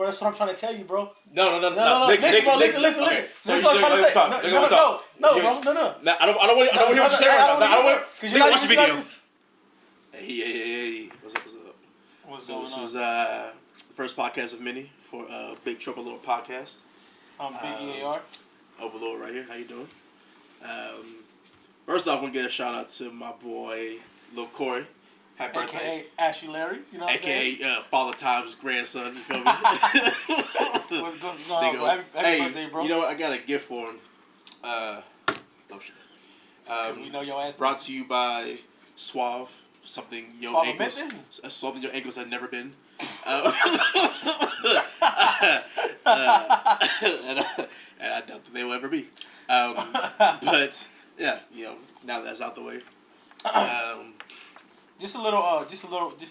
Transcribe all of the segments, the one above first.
bro. That's what I'm trying to tell you, bro. No. Listen, bro. Listen. Okay. So Listen what I'm trying to say. No, bro. No. I don't want to hear what you're saying right now. I don't want to watch the video. Hey. What's up? So this is the first podcast of many for Big Trouble Little Podcast. I'm BiggieAR. Overlord right here. How you doing? First off, I want to get a shout out to my boy Lil Corey. Happy birthday. AKA Ashley Larry. You know what I'm saying? AKA Father Time's grandson. You feel me? What's going on, bro? Happy birthday, bro. You know what? I got a gift for him. Lotion. You know your ass. Brought to you by Suave. Something your ankles had never been. And I doubt that they will ever be. But yeah, now that's out the way. Just to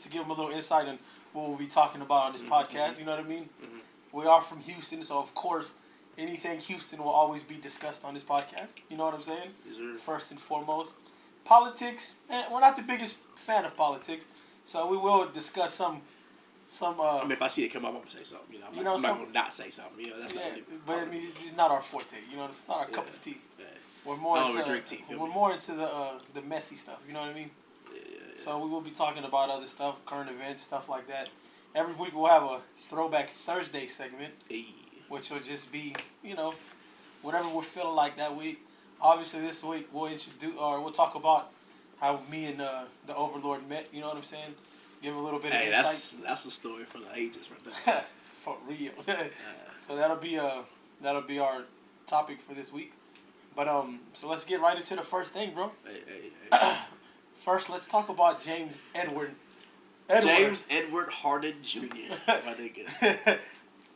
give them a little insight on what we'll be talking about on this podcast. You know what I mean? Mm-hmm. We are from Houston, so of course, anything Houston will always be discussed on this podcast. You know what I'm saying? Yes, sir. First and foremost, politics. We're not the biggest fan of politics, so we will discuss some. I mean, if I see it come up, I'm gonna say something. I'm not gonna not say something. That's not really. But I mean, it's not our forte. It's not our cup of tea. Yeah. We're more into the the messy stuff. You know what I mean? Yeah. So we will be talking about other stuff, current events, stuff like that. Every week we'll have a Throwback Thursday segment, which will just be, whatever we're feeling like that week. Obviously, this week we'll talk about how me and the Overlord met. You know what I'm saying? Give a little bit of insight. That's a story for the ages, right there. For real. So that'll be our topic for this week. But so let's get right into the first thing, bro. Hey. First, let's talk about James Edward Harden Jr. My nigga.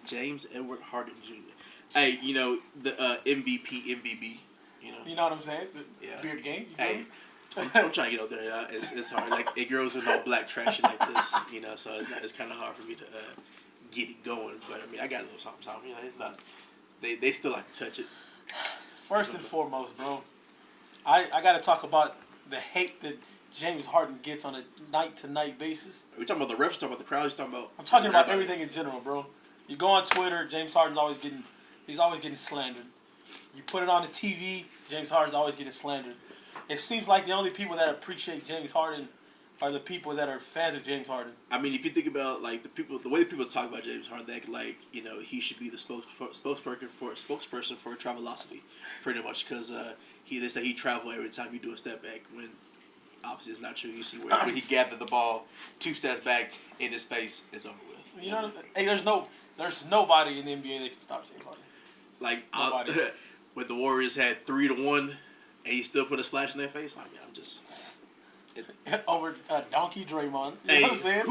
James Edward Harden Jr. Hey, the MVP. You know what I'm saying? The beard game. Hey, I'm trying to get out there. It's hard. Like, it girls in all black trashing like this. So it's kind of hard for me to get it going. But I mean, I got a little something. It's not. They still like to touch it. First and foremost, bro, I got to talk about the hate that James Harden gets on a night-to-night basis. Are we talking about the refs? Talking about the crowd? I'm talking about everything in general, bro. You go on Twitter, James Harden's always getting slandered. You put it on the TV, James Harden's always getting slandered. It seems like the only people that appreciate James Harden are the people that are fans of James Harden. I mean, if you think about like the way people talk about James Harden, they act like he should be the spokesperson for Travelocity, pretty much, because they say he travel every time you do a step back. When obviously it's not true. You see when he gathered the ball 2 steps back in his face, it's over with. Hey, there's nobody in the NBA that can stop James Harden. Like when the Warriors had 3-1, and he still put a splash in their face. I mean, I'm just. Over Donkey Draymond. You know what I'm saying?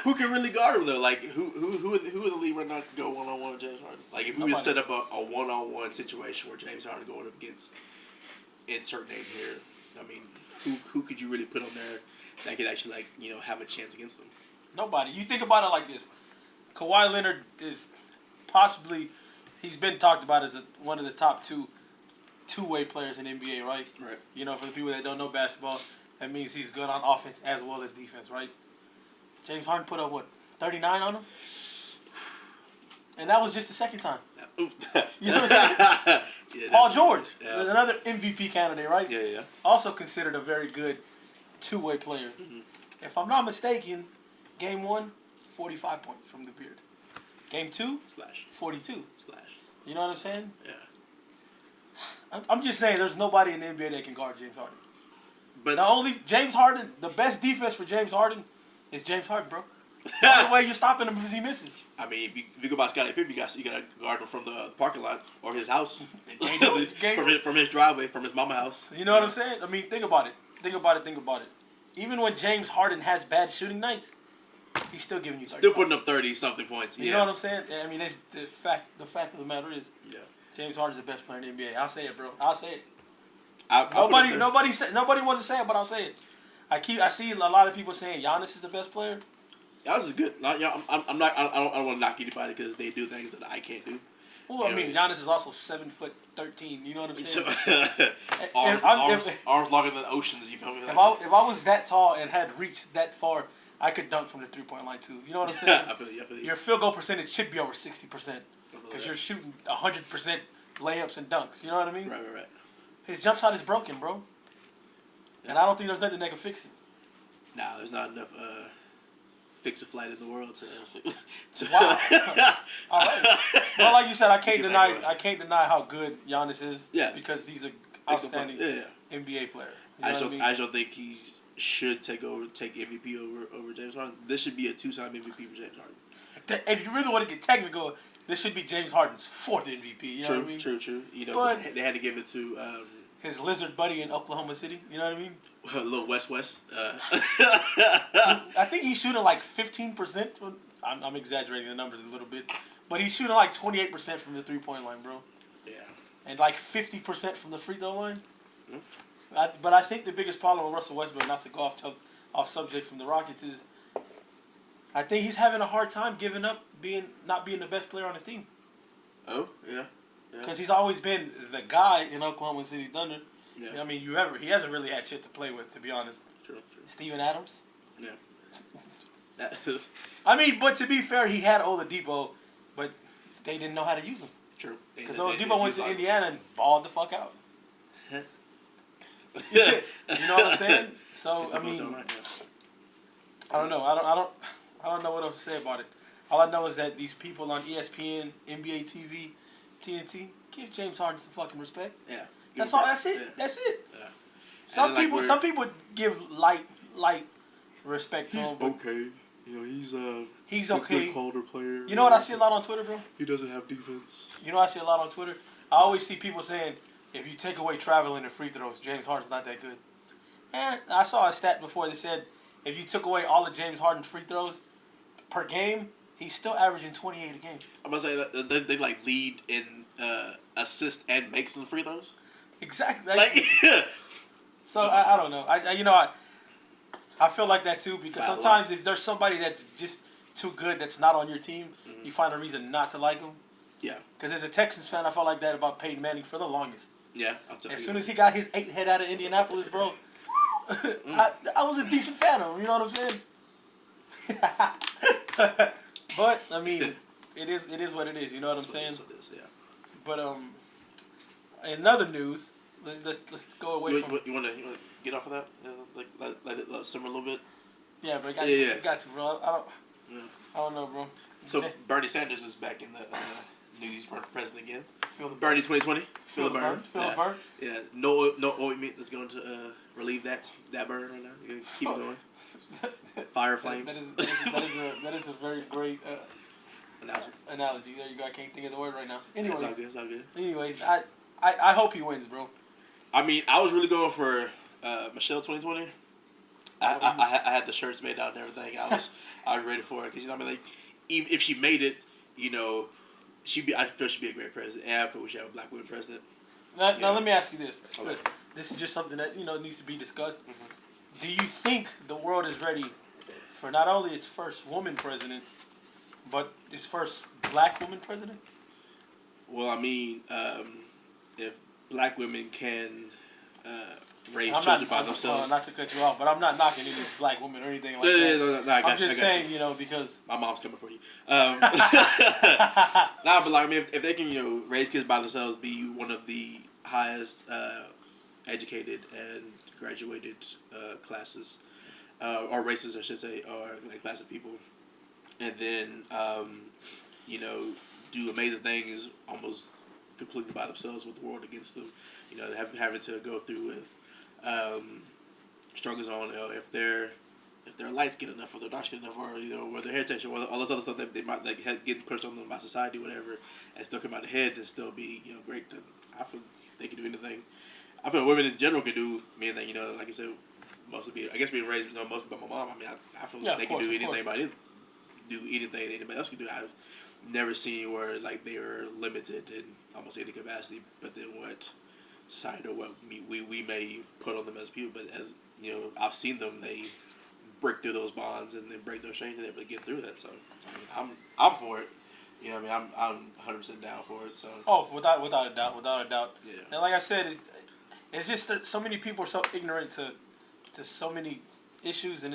Who can really guard him though? Like who in the league right now can go 1-on-1 with James Harden? Like if we would set up a 1-on-1 situation where James Harden going up against insert name here, I mean, who could you really put on there that could actually have a chance against him? Nobody. You think about it like this: Kawhi Leonard is possibly he's been talked about as one of the top two-way players in the NBA, right? Right. For the people that don't know basketball, that means he's good on offense as well as defense, right? James Harden put up, 39 on him? And that was just the second time. You know what I'm saying? Paul George, another MVP candidate, right? Yeah. Also considered a very good two-way player. Mm-hmm. If I'm not mistaken, Game 1, 45 points from the beard. Game 2, Splash. 42. Splash. You know what I'm saying? Yeah. I'm just saying there's nobody in the NBA that can guard James Harden. But the best defense for James Harden is James Harden, bro. The only way you're stopping him is he misses. I mean, if you go by Scottie Pippen, you got to guard him from the parking lot or his house. from his driveway, from his mama house. You know what I'm saying? I mean, think about it. Even when James Harden has bad shooting nights, he's still giving you 30 Still putting up 30-something points. You know what I'm saying? I mean, the fact of the matter is, yeah. James Harden's the best player in the NBA. I'll say it, bro. I'll say it. Nobody wants to say it, but I'll say it. I see a lot of people saying Giannis is the best player. Giannis is good. I don't want to knock anybody because they do things that I can't do. Well, I mean, Giannis is also 7'13". You know what I'm saying? Arms longer than oceans. You feel me? If I was that tall and had reached that far I could dunk from the 3-point line too. You know what I'm saying? I feel you. Your field goal percentage should be over 60% because you're shooting 100% layups and dunks. You know what I mean? Right. His jump shot is broken, bro. Yeah. And I don't think there's nothing that can fix it. Nah, there's not enough fix-a-flight in the world to wow. All right. Well, like you said, I can't deny how good Giannis is. Yeah. Because he's an outstanding NBA player. You know I don't think he should take MVP over James Harden. This should be a 2-time MVP for James Harden. If you really want to get technical, this should be James Harden's 4th MVP. You know what I mean? True. You know, but they had to give it to his lizard buddy in Oklahoma City. You know what I mean? A little West. I think he's shooting like 15%. I'm exaggerating the numbers a little bit, but he's shooting like 28% from the 3-point line, bro. Yeah. And like 50% from the free throw line. Mm-hmm. But I think the biggest problem with Russell Westbrook, not to go off subject from the Rockets, is I think he's having a hard time giving up not being the best player on his team. Oh, yeah. Because he's always been the guy in Oklahoma City Thunder. Yeah. I mean, he hasn't really had shit to play with, to be honest. True. Steven Adams. Yeah. I mean, but to be fair, he had Oladipo, but they didn't know how to use him. True. Because Oladipo went to Indiana and balled the fuck out. You know what I'm saying? So I mean, I don't know. I don't know what else to say about it. All I know is that these people on ESPN, NBA TV, TNT, give James Harden some fucking respect. Yeah. That's all. That's it. Yeah. That's it. Yeah. Some people give light respect to him. He's okay. You know, he's okay. A good Calder player. You know what I see a lot on Twitter, bro? He doesn't have defense. You know what I see a lot on Twitter? I always see people saying, if you take away traveling and free throws, James Harden's not that good. And I saw a stat before that said, if you took away all of James Harden's free throws per game, he's still averaging 28 a game. I'm about to say that they like lead in assist and makes some free throws. Exactly. Like, so I don't know. I feel like that too because sometimes if there's somebody that's just too good that's not on your team, you find a reason not to like him. Yeah. Because as a Texans fan, I felt like that about Peyton Manning for the longest. Yeah. I'll tell you. As soon as he got his 8 head out of Indianapolis, bro, I was a decent fan of him. You know what I'm saying? But I mean, it is what it is. You know what I'm saying? That's what it is, yeah. But in other news, let's go away from. You want to get off of that? Let it simmer a little bit. Yeah, but got to, bro. I don't know, bro. So Bernie Sanders is back in the news. He's running for president again. Bernie 2020. Feel the burn. Feel the burn. Yeah. No ointment that's going to relieve that burn right now. You're gonna keep it going. Fire flames. That is a very great analogy. There you go. I can't think of the word right now. Anyways, it's all good. Anyways, I hope he wins, bro. I mean, I was really going for Michelle 2020. I had the shirts made out and everything. I was ready for it because I mean, like, even if she made it, I feel she'd be a great president, and I feel we should have a black woman president. Now let me ask you this. Okay. This is just something that needs to be discussed. Mm-hmm. Do you think the world is ready for not only its first woman president, but its first black woman president? Well, I mean, if black women can raise children by themselves. Not to cut you off, but I'm not knocking any black women or anything like that. No, I got I'm just saying, because my mom's coming for you. Nah, but like, I mean, if they can, raise kids by themselves, be one of the highest educated and graduated classes, or races, I should say, or like class of people, and then do amazing things almost completely by themselves with the world against them. Having to go through with struggles on if they're light skinned enough, or they're dark skinned enough, or or their hair texture, or all this other stuff that they might like get pushed on them by society, whatever, and still come out ahead and still be great. I feel they can do anything. I feel women in general can do anything. Like I said, being raised mostly by my mom. I mean, I feel they can do anything. Do anything anybody else can do. I've never seen where like they are limited in almost any capacity. But then what society or what we may put on them as people, but as I've seen them, they break through those bonds and then break those chains and able to get through that. So I mean, I'm for it. I'm 100% down for it. So without a doubt. Yeah. And like I said, it's just that so many people are so ignorant to so many issues, and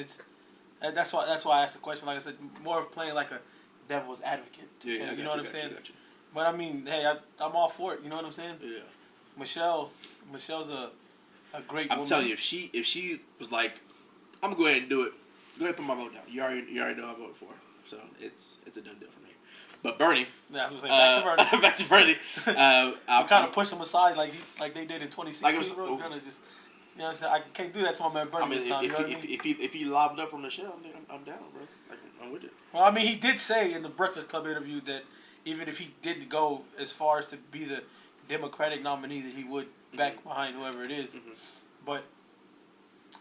And that's why I asked the question. Like I said, more of playing like a devil's advocate. Yeah, you know what I'm saying? Got you. But I mean, hey, I'm all for it. You know what I'm saying? Yeah. Michelle's a great woman. I'm telling you, if she was like, I'm gonna go ahead and do it. Go ahead and put my vote down. You already know I voted for her, so it's a done deal for me. But Bernie, yeah, I was like, back to Bernie. back to Bernie. I kind of pushed him aside like they did in 2016. Like it was, kind of just, you know what I'm saying? I can't do that to my man Bernie this time. If he lobbed up from the shell, I'm down, bro. Like, I'm with it. Well, I mean, he did say in the Breakfast Club interview that even if he didn't go as far as to be the Democratic nominee, that he would back behind whoever it is. Mm-hmm. But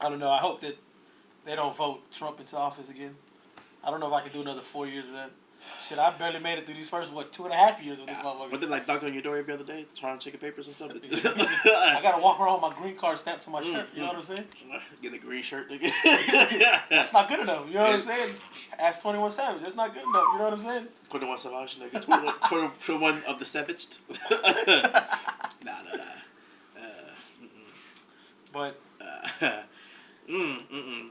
I don't know. I hope that they don't vote Trump into office again. I don't know if I can do another 4 years of that. Shit, I barely made it through these first, 2.5 years of this motherfucker. Were they like knocking on your door every other day, trying to check your papers and stuff? I gotta walk around with my green card stamped to my shirt. You know what I'm saying? Get the green shirt again. That's not good enough. You know what I'm saying? Ask 21 Savage. That's not good enough. You know what I'm saying? 21 Savage, nigga. 21 of the Savaged. Nah. But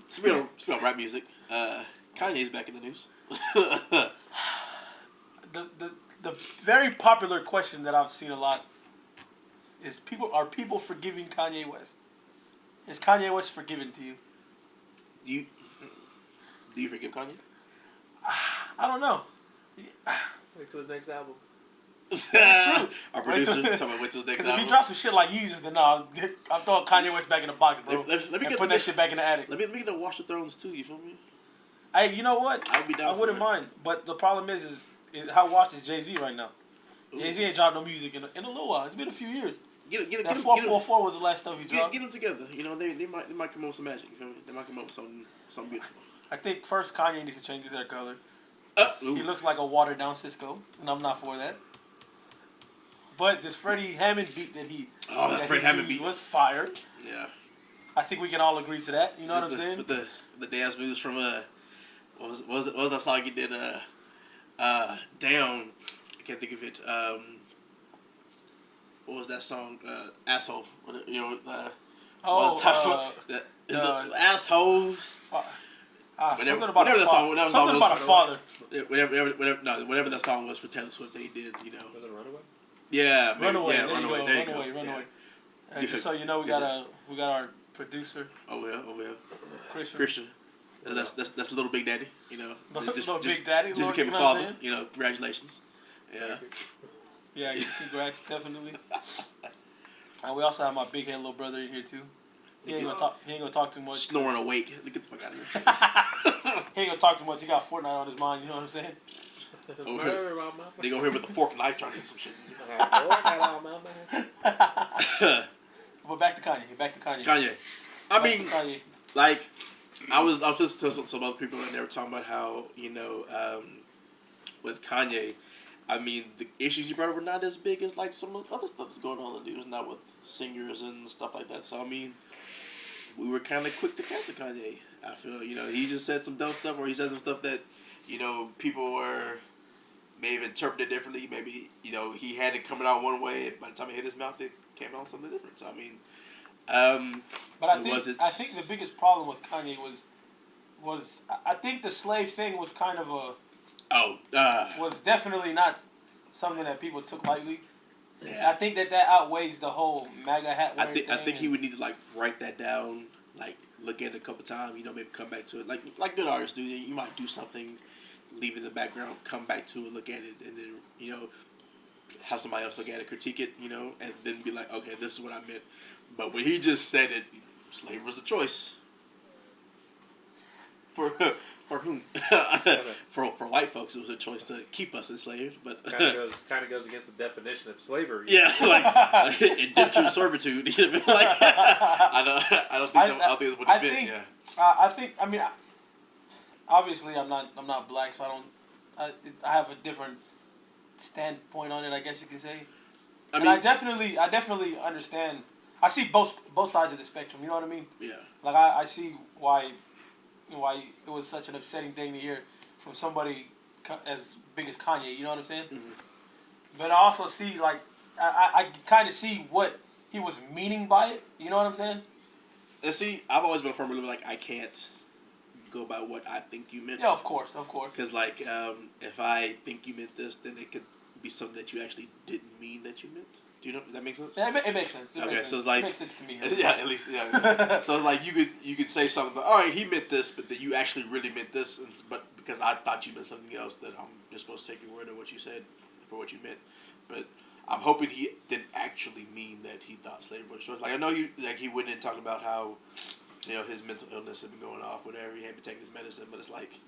Speaking of rap music, Kanye's back in the news. the very popular question that I've seen a lot is are people forgiving Kanye West? Is Kanye West forgiven to you? Do you forgive Kanye? I don't know. Wait till his next album. Our producer talking about wait till his next album. If he drops some shit like Yeezus, then no, I'm throwing Kanye West back in the box, bro. Let me put that shit back in the attic. Let me get to Watch the Thrones too. You feel me? Hey, you know what? I'd be down. I wouldn't mind, but the problem is how watched is Jay-Z right now. Ooh. Jay-Z ain't dropped no music in a little while. It's been a few years. That 444 was the last stuff he dropped. Get them together. You know, they might come up with some magic. You feel me? They might come up with something beautiful. I think first Kanye needs to change his hair color. He looks like a watered down Cisco, and I'm not for that. But this Freddie Hammond beat that Freddie Hammond beat was fire. Yeah. I think we can all agree to that. You know what I'm saying? With the dance moves from what was that song he did? Damn, I can't think of it. What was that song? Asshole. You know, the assholes. Whatever that song was. Something about a father. Whatever that song was for Taylor Swift that he did. You know. Was it Runaway? Yeah, Runaway. Yeah, Runaway. There you go. Runaway. And just so you know, we got our producer. Oh well. Christian. That's Little Big Daddy. You know. Little Big Daddy. Just became a father. You know. Congratulations. Yeah. Yeah. Congrats, definitely. And we also have my big head little brother in here too. He ain't gonna talk too much. Snoring awake. Get the fuck out of here. He ain't gonna talk too much. He got Fortnite on his mind. You know what I'm saying? They go here with a fork and knife trying to get some shit. But back to Kanye. Kanye. I mean, Kanye. Like, I was listening to some other people and they were talking about how, you know, with Kanye, I mean, the issues he brought up were not as big as like some of the other stuff that's going on in the news, not with singers and stuff like that. So I mean, we were kind of quick to cancel Kanye. I feel, you know, he just said some dumb stuff, or he said some stuff that, you know, people may have interpreted differently. Maybe, you know, he had it coming out one way. By the time it hit his mouth, it came out something different. So I mean, but I think the biggest problem with Kanye was I think the slave thing was kind of was definitely not something that people took lightly. Yeah. I think that outweighs the whole MAGA hat wearing thing. I think he would need to like write that down, like look at it a couple times, you know, maybe come back to it. Like good artists do. You might do something, leave it in the background, come back to it, look at it, and then, you know, have somebody else look at it, critique it, you know, and then be like, okay, this is what I meant. But when he just said it, slavery was a choice. For whom? For white folks, it was a choice to keep us enslaved. But kind of goes against the definition of slavery. Yeah, like indentured servitude. You know, like I don't think that's what it meant. Yeah. I mean, obviously, I'm not black, so I have a different standpoint on it, I guess you could say. I definitely understand. I see both sides of the spectrum. You know what I mean? Yeah. Like I see why it was such an upsetting thing to hear from somebody as big as Kanye. You know what I'm saying? Mm-hmm. But I also see, like, I kind of see what he was meaning by it. You know what I'm saying? And see, I've always been a firm believer, like, I can't go by what I think you meant. Yeah, of course. Because like, if I think you meant this, then it could be something that you actually didn't mean that you meant. Do you know? Does that make sense? Yeah, it makes sense. So it's like, it makes sense to me. Yeah, at least yeah. So it's like you could say something, but all right, he meant this, but then you actually really meant this, but because I thought you meant something else, that I'm just supposed to take your word of what you said for what you meant. But I'm hoping he didn't actually mean that he thought slavery was a choice. Like I know he went in and talked about how, his mental illness had been going off, whatever. He had been taking his medicine, but it's like,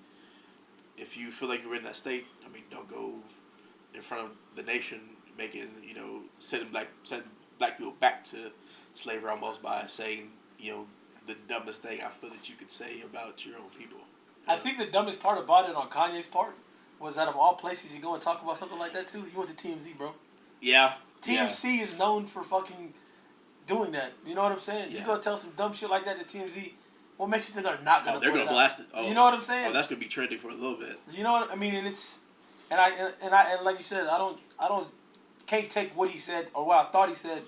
if you feel like you're in that state, I mean, don't go in front of the nation making, sending black people back to slavery almost by saying, the dumbest thing I feel that you could say about your own people. I think the dumbest part about it on Kanye's part was that of all places you go and talk about something like that too, you went to TMZ, bro. Yeah. TMZ is known for fucking doing that. You know what I'm saying? Yeah. You go tell some dumb shit like that to TMZ. What makes you think they're not gonna? They're gonna blast it. Oh, you know what I'm saying? Oh, that's gonna be trending for a little bit. You know what I mean? And it's, and like you said, I can't take what he said or what I thought he said,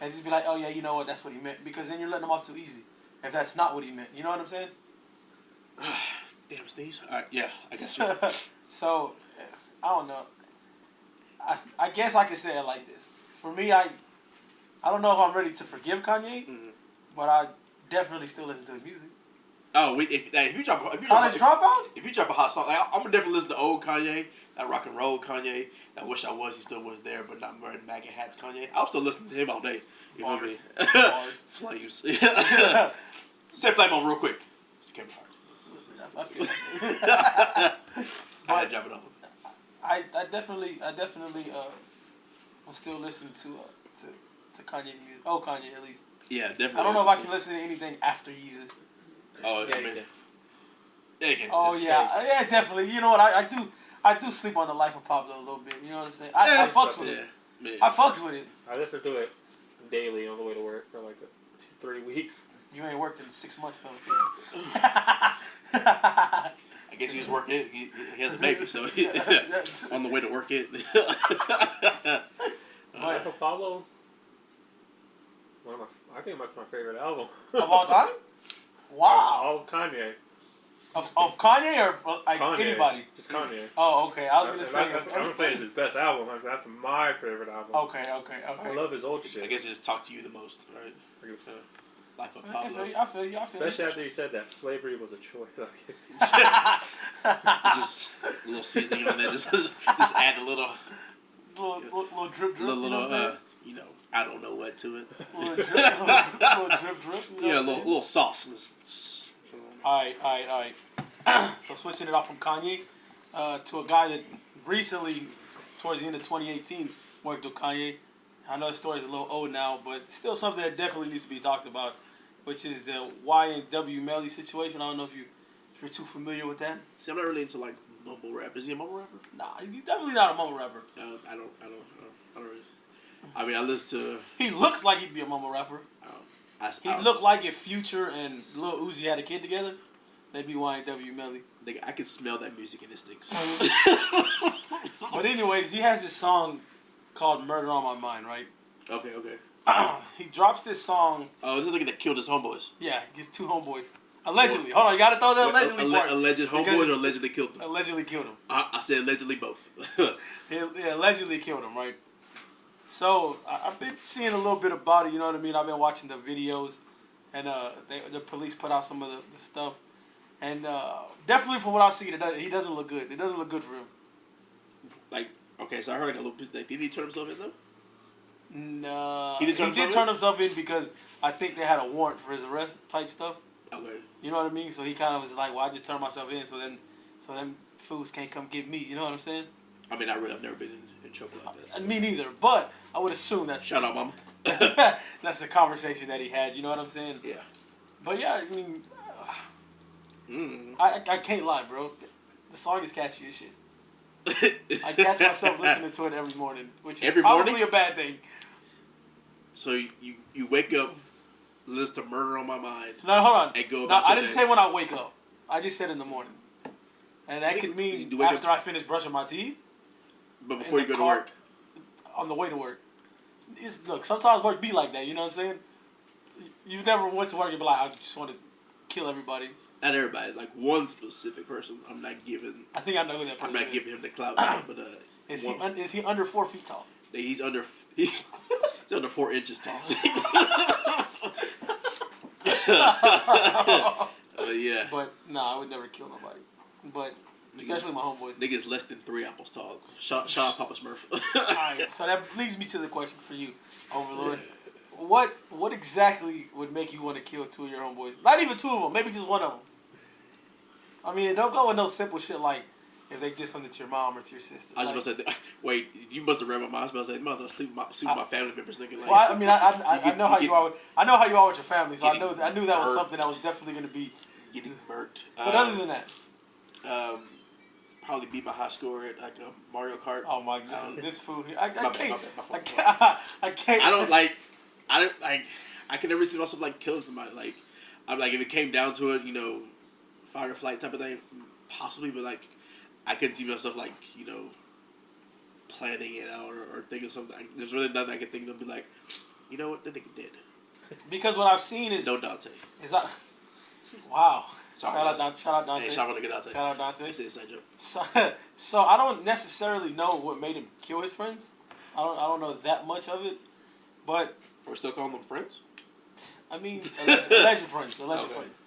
and just be like, oh yeah, you know what? That's what he meant, because then you're letting him off too easy. If that's not what he meant, you know what I'm saying? Damn, sneeze. All right, yeah, I got you. So, I don't know. I guess I could say it like this. For me, I don't know if I'm ready to forgive Kanye, but I definitely still listen to his music. Oh, if you drop a hot song, like, I'm gonna definitely listen to old Kanye, that rock and roll Kanye. I wish I was. He still was there, but not wearing MAGA hats Kanye. I'll still listen to him all day. You know what I mean? Flames. Say flame on real quick. It's Kevin Hart. I feel like I had to drop it off. I definitely will still listen to Kanye's music. Oh, Kanye at least. Yeah, definitely. I don't know if I can listen to anything after Jesus. Oh, yeah, I mean, oh yeah, definitely. You know what? I do sleep on the life of Pablo a little bit. You know what I'm saying? I fucks with it. Man. I fucks with it. I listen to it daily on the way to work for like 3 weeks. You ain't worked in 6 months though. So. I guess he was working it. He has a baby, so on the way to work it. Life of Pablo. I think that's my favorite album of all time. Wow. All of Kanye. Of Kanye or like Kanye. Anybody? Just Kanye. Oh, okay. I was gonna say. I'm gonna say it's his best album. That's my favorite album. Okay. I love his old shit. I guess it just talked to you the most, right? Life of Pablo. I feel you. Especially after you said that slavery was a choice. Just a little seasoning on there. Just add a little drip. I don't know what to it. Little drip. Yeah, a little sauce. Alright. So switching it off from Kanye to a guy that recently, towards the end of 2018, worked with Kanye. I know the story's a little old now, but still something that definitely needs to be talked about, which is the Y&W Melly situation. I don't know if you're too familiar with that. See, I'm not really into like mumble rap. Is he a mumble rapper? Nah, he's definitely not a mumble rapper. I don't really. I mean, I listen to. He looks like he'd be a mumble rapper. He looked like if Future and Lil Uzi had a kid together, they'd be Y&W Melly. I can smell that music and it stinks. But anyways, he has this song called "Murder on My Mind," right? Okay. He drops this song. Oh, this is the nigga that killed his homeboys. Yeah, he gets 2 homeboys. Allegedly. Hold on, you gotta throw the allegedly part. Alleged homeboys or allegedly killed them? Allegedly killed him. I said allegedly both. He allegedly killed him, right? So, I've been seeing a little bit about it, you know what I mean? I've been watching the videos, and the police put out some of the stuff. And definitely from what I've seen, he doesn't look good. It doesn't look good for him. Like, okay, so I heard a little bit. Did he turn himself in, though? No. He did turn himself in because I think they had a warrant for his arrest type stuff. Okay. You know what I mean? So he kind of was like, well, I just turned myself in so then fools can't come get me. You know what I'm saying? I mean, I've never been in trouble like that. So. Me neither, but I would assume that's... Shout out, mama. That's the conversation that he had, you know what I'm saying? Yeah. But yeah, I mean... I can't lie, bro. The song is catchy as shit. I catch myself listening to it every morning, which is probably a bad thing. So you wake up, listen to "Murder on My Mind." No, hold on. And go about I didn't say when I wake up. I just said in the morning. And that could mean after I finish brushing my teeth. But before you go to work. On the way to work. Look, sometimes work be like that, you know what I'm saying? You never went to work and be like, I just want to kill everybody. Not everybody. Like one specific person. I'm not giving. I think I know who that person I'm not is. giving him the clout, but Is he under 4 feet tall? he's under 4 inches tall. Yeah. But I would never kill nobody. But especially my homeboys. Niggas less than 3 apples tall. Shout out Papa Smurf. Alright, so that leads me to the question for you, Overlord. What exactly would make you want to kill 2 of your homeboys? Not even 2 of them, maybe just 1 of them. I mean, don't go with no simple shit like if they did something to your mom or to your sister. I was about to say, wait, you must have read my mind. I was about to say, mother, sleep with my family members, nigga. Like, well, I mean, I know how you are. I know how you are with your family, so I knew that was hurt. something that was definitely going to be getting murked. But other than that, probably beat my high score at like Mario Kart. Oh my god, this food here, I can't. I can never see myself like killing somebody. Like, I'm like, if it came down to it, fight or flight type of thing, possibly, but like, I couldn't see myself like, planning it out or thinking something. There's really nothing I can think of to be like, you know what, the nigga did. Because what I've seen is no Dante. Wow. Sorry, shout out Dante. Hey, shout out to Dante. Shout out Dante. That's an inside joke. So I don't necessarily know what made him kill his friends. I don't know that much of it, but we're still calling them friends. I mean, alleged friends, Okay. friends.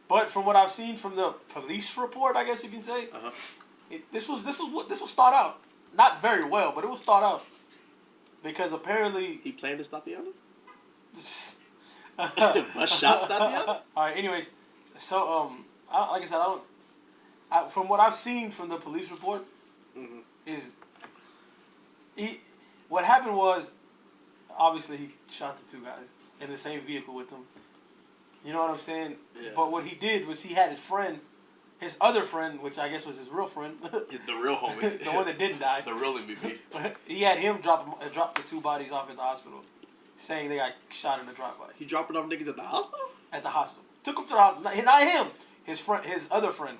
But from what I've seen from the police report, I guess you can say, this was thought out. Not very well, but it was thought out because apparently he planned to stop the other. Bust shots, stop the other. All right. Anyways, so like I said, from what I've seen from the police report, is what happened was obviously he shot the 2 guys in the same vehicle with him. You know what I'm saying? Yeah. But what he did was he had his other friend, which I guess was his real friend. The real homie. The one that didn't die. The real MVP. He had him drop the 2 bodies off at the hospital, saying they got shot in the drive-by. He dropping off niggas at the hospital? At the hospital. Took him to the hospital. Not him. His other friend.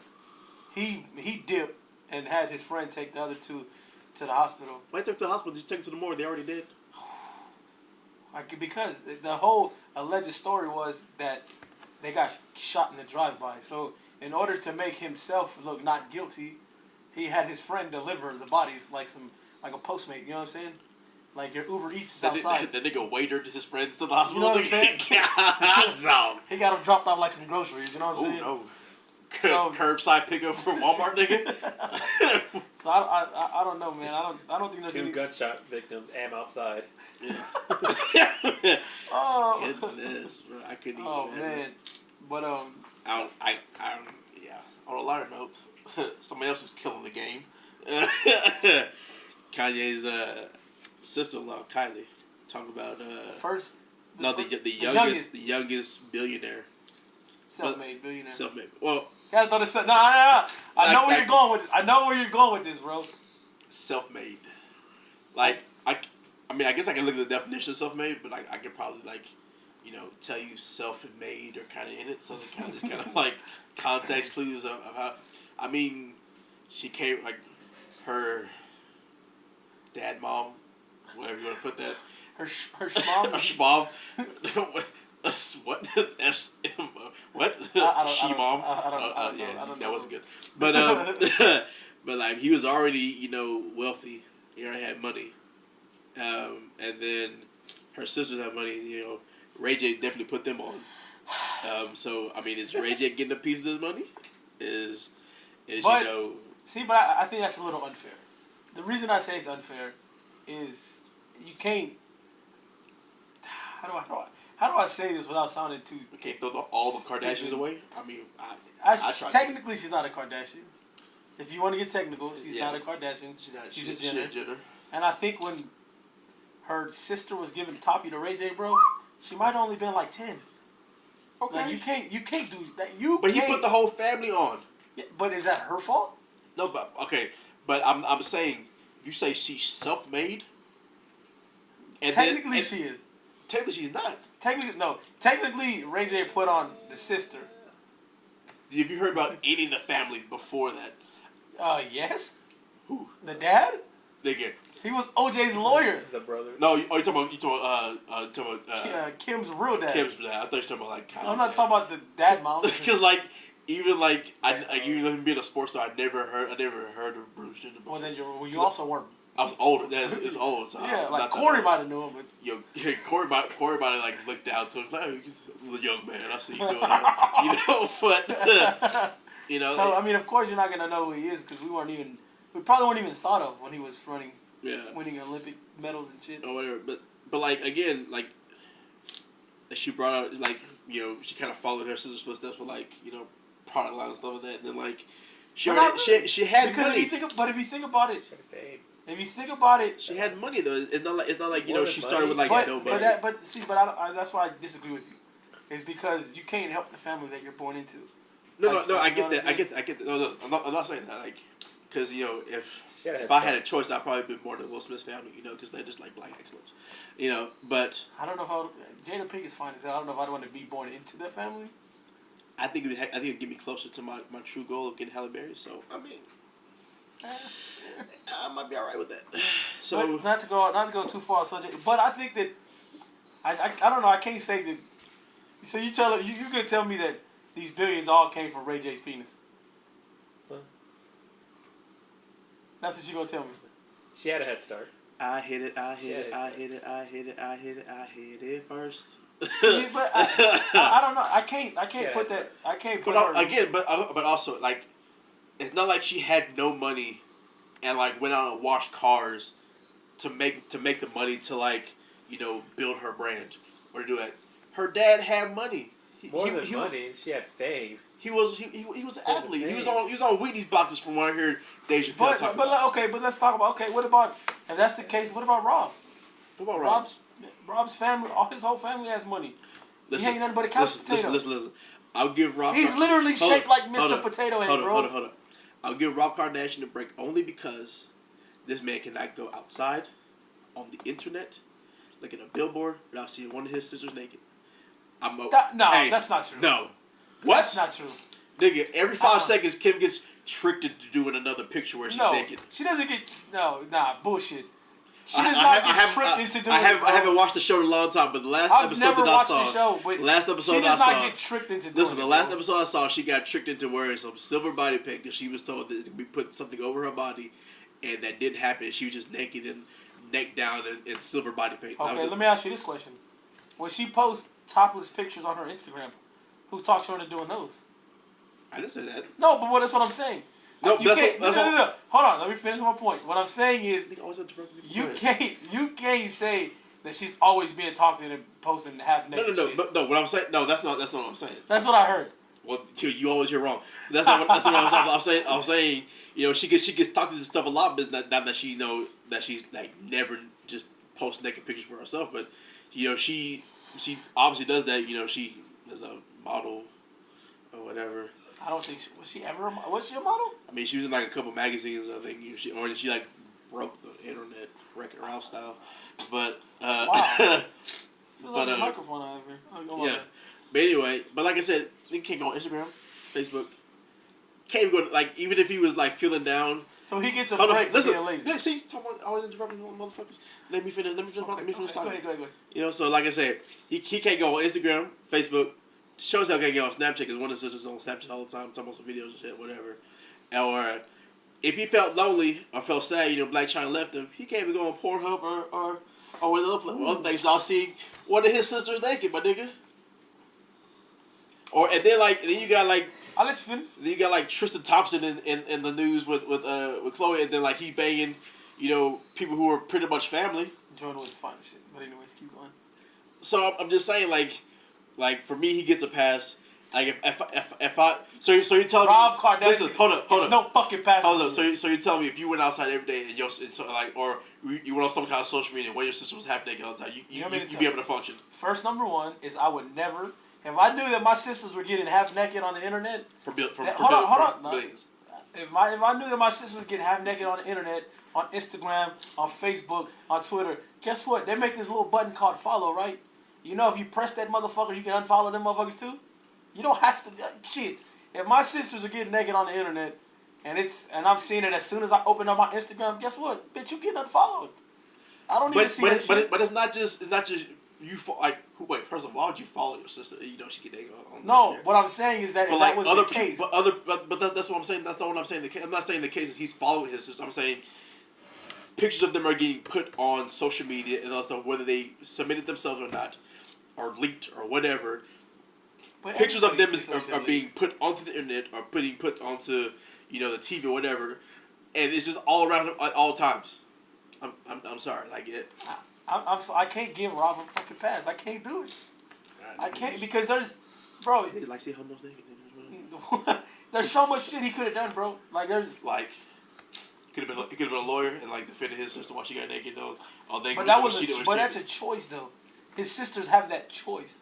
He dipped and had his friend take the other 2 to the hospital. Why took him to the hospital? Just take him to the morgue. They already did. Because the whole alleged story was that they got shot in the drive-by. So in order to make himself look not guilty, he had his friend deliver the bodies like a Postmate. You know what I'm saying? Like your Uber Eats is outside. The nigga waitered his friends to the hospital. You know what I'm saying? He got them dropped off like some groceries. You know what I'm saying? Oh no. So, curbside pickup from Walmart, nigga. So I don't know, man. I don't think there's 2 any gunshot victims am outside. Yeah. Oh goodness, bro. I couldn't even. Oh man. But yeah. On a lighter note, somebody else was killing the game. Kanye's sister-in-law, Kylie, talk about the youngest billionaire. Self-made billionaire. Self-made. Well, gotta throw this. No. I know where you're going with this. I know where you're going with this, bro. Self-made. Like I mean, I guess I can look at the definition of self-made, but I could probably tell you self and made are kind of in it, so they kind of like context clues of how. I mean, she came like her dad, mom, whatever you want to put that. Her schmom. Her schmom. What? What? She mom. I don't know. That wasn't good. But but like he was already wealthy. He already had money. And then her sisters had money. Ray J definitely put them on. So I mean, is Ray J getting a piece of this money? See, but I think that's a little unfair. The reason I say it's unfair is you can't. How do I say this without sounding too? You can't throw all the Kardashians away. I mean, technically she's not a Kardashian. If you want to get technical, she's not a Kardashian. She's a Jenner. And I think when her sister was giving Toppy to Ray J, bro, she might have only been like 10. Okay. Like, you can't do that. But he put the whole family on. Yeah, but is that her fault? No, but okay. But I'm saying, if you say she's self-made, technically she is. Technically she's not. Technically Ray J put on the sister. Have you heard about any of the family before that? Yes. Who? The dad? Nigga. He was OJ's lawyer. The brother. No, you're talking about Kim's real dad. Kim's dad. I thought you were talking about like. I'm not talking about the dad mom. Because like, even like even being a sports star, I never heard of Bruce Jenner before. Well, then you also weren't. I was older. It's old. So yeah, I'm like not Corey might have known him, but Corey might have like looked down to him like, "The young man, I see you doing that," but So I mean, of course, you're not gonna know who he is because we probably weren't even thought of when he was running, winning Olympic medals and shit or whatever. But like again, like she brought out like she kind of followed her sister's footsteps with like product line and stuff like that, and then like she had money. If you think about it. If you think about it, she had money though. It's not like she started with like no money. But that's why I disagree with you. It's because you can't help the family that you're born into. No, I get that. I get that. No, I'm not saying that. Like, because if I had a choice, I'd probably been born in Will Smith's family. Because they just like black excellence. But I don't know if I would. Jada Pinkett is fine as hell. I don't know if I'd want to be born into that family. I think it'd get me closer to my true goal of getting Halle Berry. So I mean. I might be alright with that. So but not to go too far, but I think that I don't know. I can't say that. So you could tell me that these billions all came from Ray J's penis. Huh? That's what you gonna tell me. She had a head start. I hit it first. But I don't know. I can't put that. I can't put. But also like. It's not like she had no money, and like went out and washed cars, to make the money to like build her brand or to do it. Her dad had money. More than money, she had fame. He was an athlete. He was on Wheaties boxes from what I heard Dave Chappelle talk about. But let's talk about what about if that's the case? What about Rob? What about Rob? Rob's family, his whole family has money. He ain't nothing but a couch potato. Listen. I'll give Rob. He's literally shaped like Mr. Potato Head, bro. Hold on. I'll give Rob Kardashian a break only because this man cannot go outside on the internet, like in a billboard, without seeing one of his sisters naked. That's not true. No. What? That's not true. Nigga, every 5 seconds, Kim gets tricked into doing another picture where she's naked. She doesn't get... bullshit. She does not get tricked into doing it. I haven't watched the show in a long time, but the last episode that I saw... She does not get tricked into doing it. Listen, the last episode I saw, she got tricked into wearing some silver body paint because she was told that we put something over her body, and that didn't happen. She was just naked and neck down in silver body paint. Okay, let me ask you this question. When she posts topless pictures on her Instagram, who talks her into doing those? I didn't say that. No, but that's what I'm saying. No, no. Hold on, let me finish my point. What I'm saying is, you can't say that she's always being talked in and posting half naked. No. What I'm saying, that's not what I'm saying. That's what I heard. Well, you always hear wrong. That's not what I'm saying. I'm saying, she gets talked into stuff a lot, but not that she's like never just post naked pictures for herself. But she obviously does that. She is a model or whatever. I don't think was she a model? I mean, she was in like a couple magazines. I think she like broke the internet, Wreck-It Ralph style. But wow. Still have a microphone out here. Yeah. But anyway, like I said, you can't go on Instagram, Facebook. Can't even go even if he was like feeling down. So he gets a break for being lazy. Yeah, see, talking about always interrupting motherfuckers. Let me finish talking. Go ahead. So like I said, he can't go on Instagram, Facebook. Shows how can't get on Snapchat because one of his sisters on Snapchat all the time, talking about some videos and shit, whatever. Or if he felt lonely or felt sad, Black China left him, he can't even go on Pornhub or with other things. I'll see one of his sisters naked, my nigga. And then you got I'll let you finish. Then you got Tristan Thompson in the news with Chloe, and then he banging, people who are pretty much family. Jordan was fine and shit, but anyways, keep going. So I'm just saying for me, he gets a pass. Like if I so you tell me Rob Kardashian. Listen, hold up. No fucking pass. Hold up. So you tell me if you went outside every day and or you went on some kind of social media where your sister was half naked all the time, you'd be able to function. First, number one is I would never. If I knew that my sisters were getting half naked on the internet, hold on. Billions. If I knew that my sisters were getting half naked on the internet, on Instagram, on Facebook, on Twitter, guess what? They make this little button called follow, right? If you press that motherfucker, you can unfollow them motherfuckers too. You don't have to. Shit. If my sisters are getting naked on the internet, and I'm seeing it as soon as I open up my Instagram, guess what? Bitch, you getting unfollowed. I don't even see that shit. But it's not just wait. First of all, why would you follow your sister? You know she get naked on. No, what I'm saying is that if that was the case. That's what I'm saying. That's not what I'm saying. I'm not saying the case is he's following his sister. I'm saying pictures of them are getting put on social media and also whether they submitted themselves or not, or leaked or whatever. But pictures of them are being being put onto the internet or being put onto the TV or whatever, and it's just all around him at all times. I'm sorry, like it. I can't give Rob a fucking pass. I can't do it. I can't because there's, bro. They like see homos naked. There's so much shit he could have done, bro. Like there's like. He could have been a lawyer and like defended his sister while she got naked though. But that's a choice though. His sisters have that choice.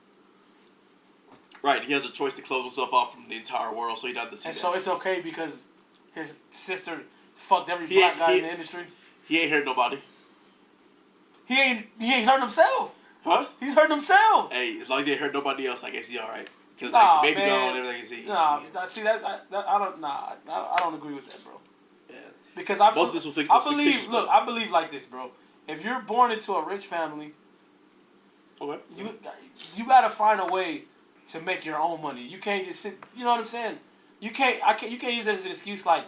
Right, he has a choice to close himself off from the entire world, so he doesn't have to see and that. So it's okay because his sister fucked every black guy in the industry. He ain't hurt nobody. He ain't hurt himself. Huh? He's hurting himself. Hey, as long as he ain't hurt nobody else, I guess he's all right. Because baby gone, everything is easy. I don't agree with that, bro. Yeah. Because most of this will I believe like this, bro. If you're born into a rich family, okay, you gotta find a way to make your own money. You can't just sit. You know what I'm saying? You can't use that as an excuse like,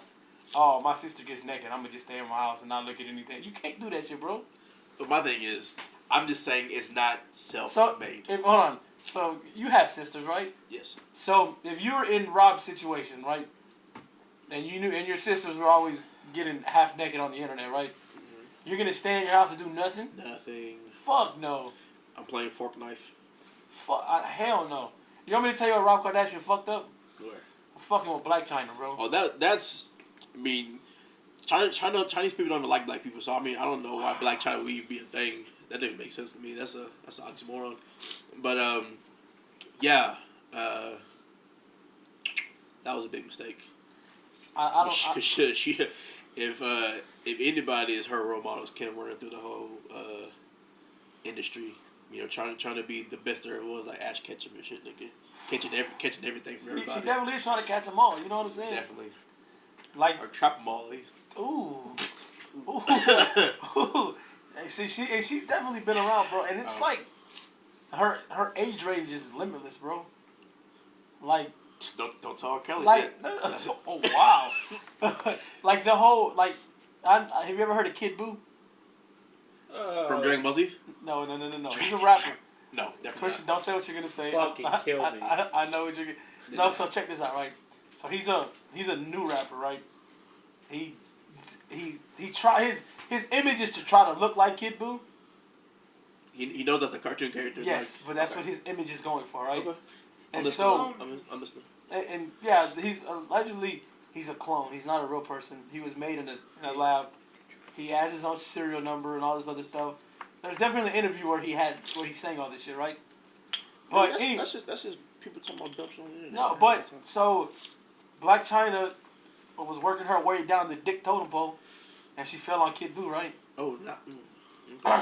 oh, my sister gets naked, I'm gonna just stay in my house and not look at anything. You can't do that shit, bro. But my thing is, I'm just saying it's not self-made. Hold on. So you have sisters, right? Yes. So if you were in Rob's situation, right, and you knew, and your sisters were always getting half naked on the internet, right? Mm-hmm. You're gonna stay in your house and do nothing? Nothing. Fuck no. I'm playing fork knife. Hell no. You want me to tell you what Rob Kardashian fucked up? Where? Fucking with Black China, bro. Oh, that's. I mean, Chinese people don't even like black people, so I mean, I don't know why Black China would even be a thing. That didn't make sense to me. That's an oxymoron. But yeah, that was a big mistake. If anybody is her role models, Kim running through the whole industry, trying to be the best there was, like Ash Ketchum and shit, nigga, catching everything from everybody. She definitely is trying to catch them all. You know what I'm saying? Definitely. Like or trap them all, at least. Ooh. See, she's definitely been around, bro, and it's like her age range is limitless, bro. Like don't tell Kelly. Like oh wow, like the whole have you ever heard of Kid Buu? From Dragon Ball Z? No. He's a rapper. No, definitely Christian, don't say what you're gonna say. Fucking kill me. I know what you're gonna. No, so check this out, right? So he's a new rapper, right? He try his image is to try to look like Kid Buu. He knows that's a cartoon character. Yes, but that's what his image is going for, right? Okay. And I'm listening. And yeah, he's allegedly he's a clone. He's not a real person. He was made in a lab. He has his own serial number and all this other stuff. There's definitely an interview where he's saying all this shit, right? But that's just people talking about dumb shit on the internet. No, but so Black China was working her way down the dick totem pole, and she fell on Kid Buu, right? Oh, no.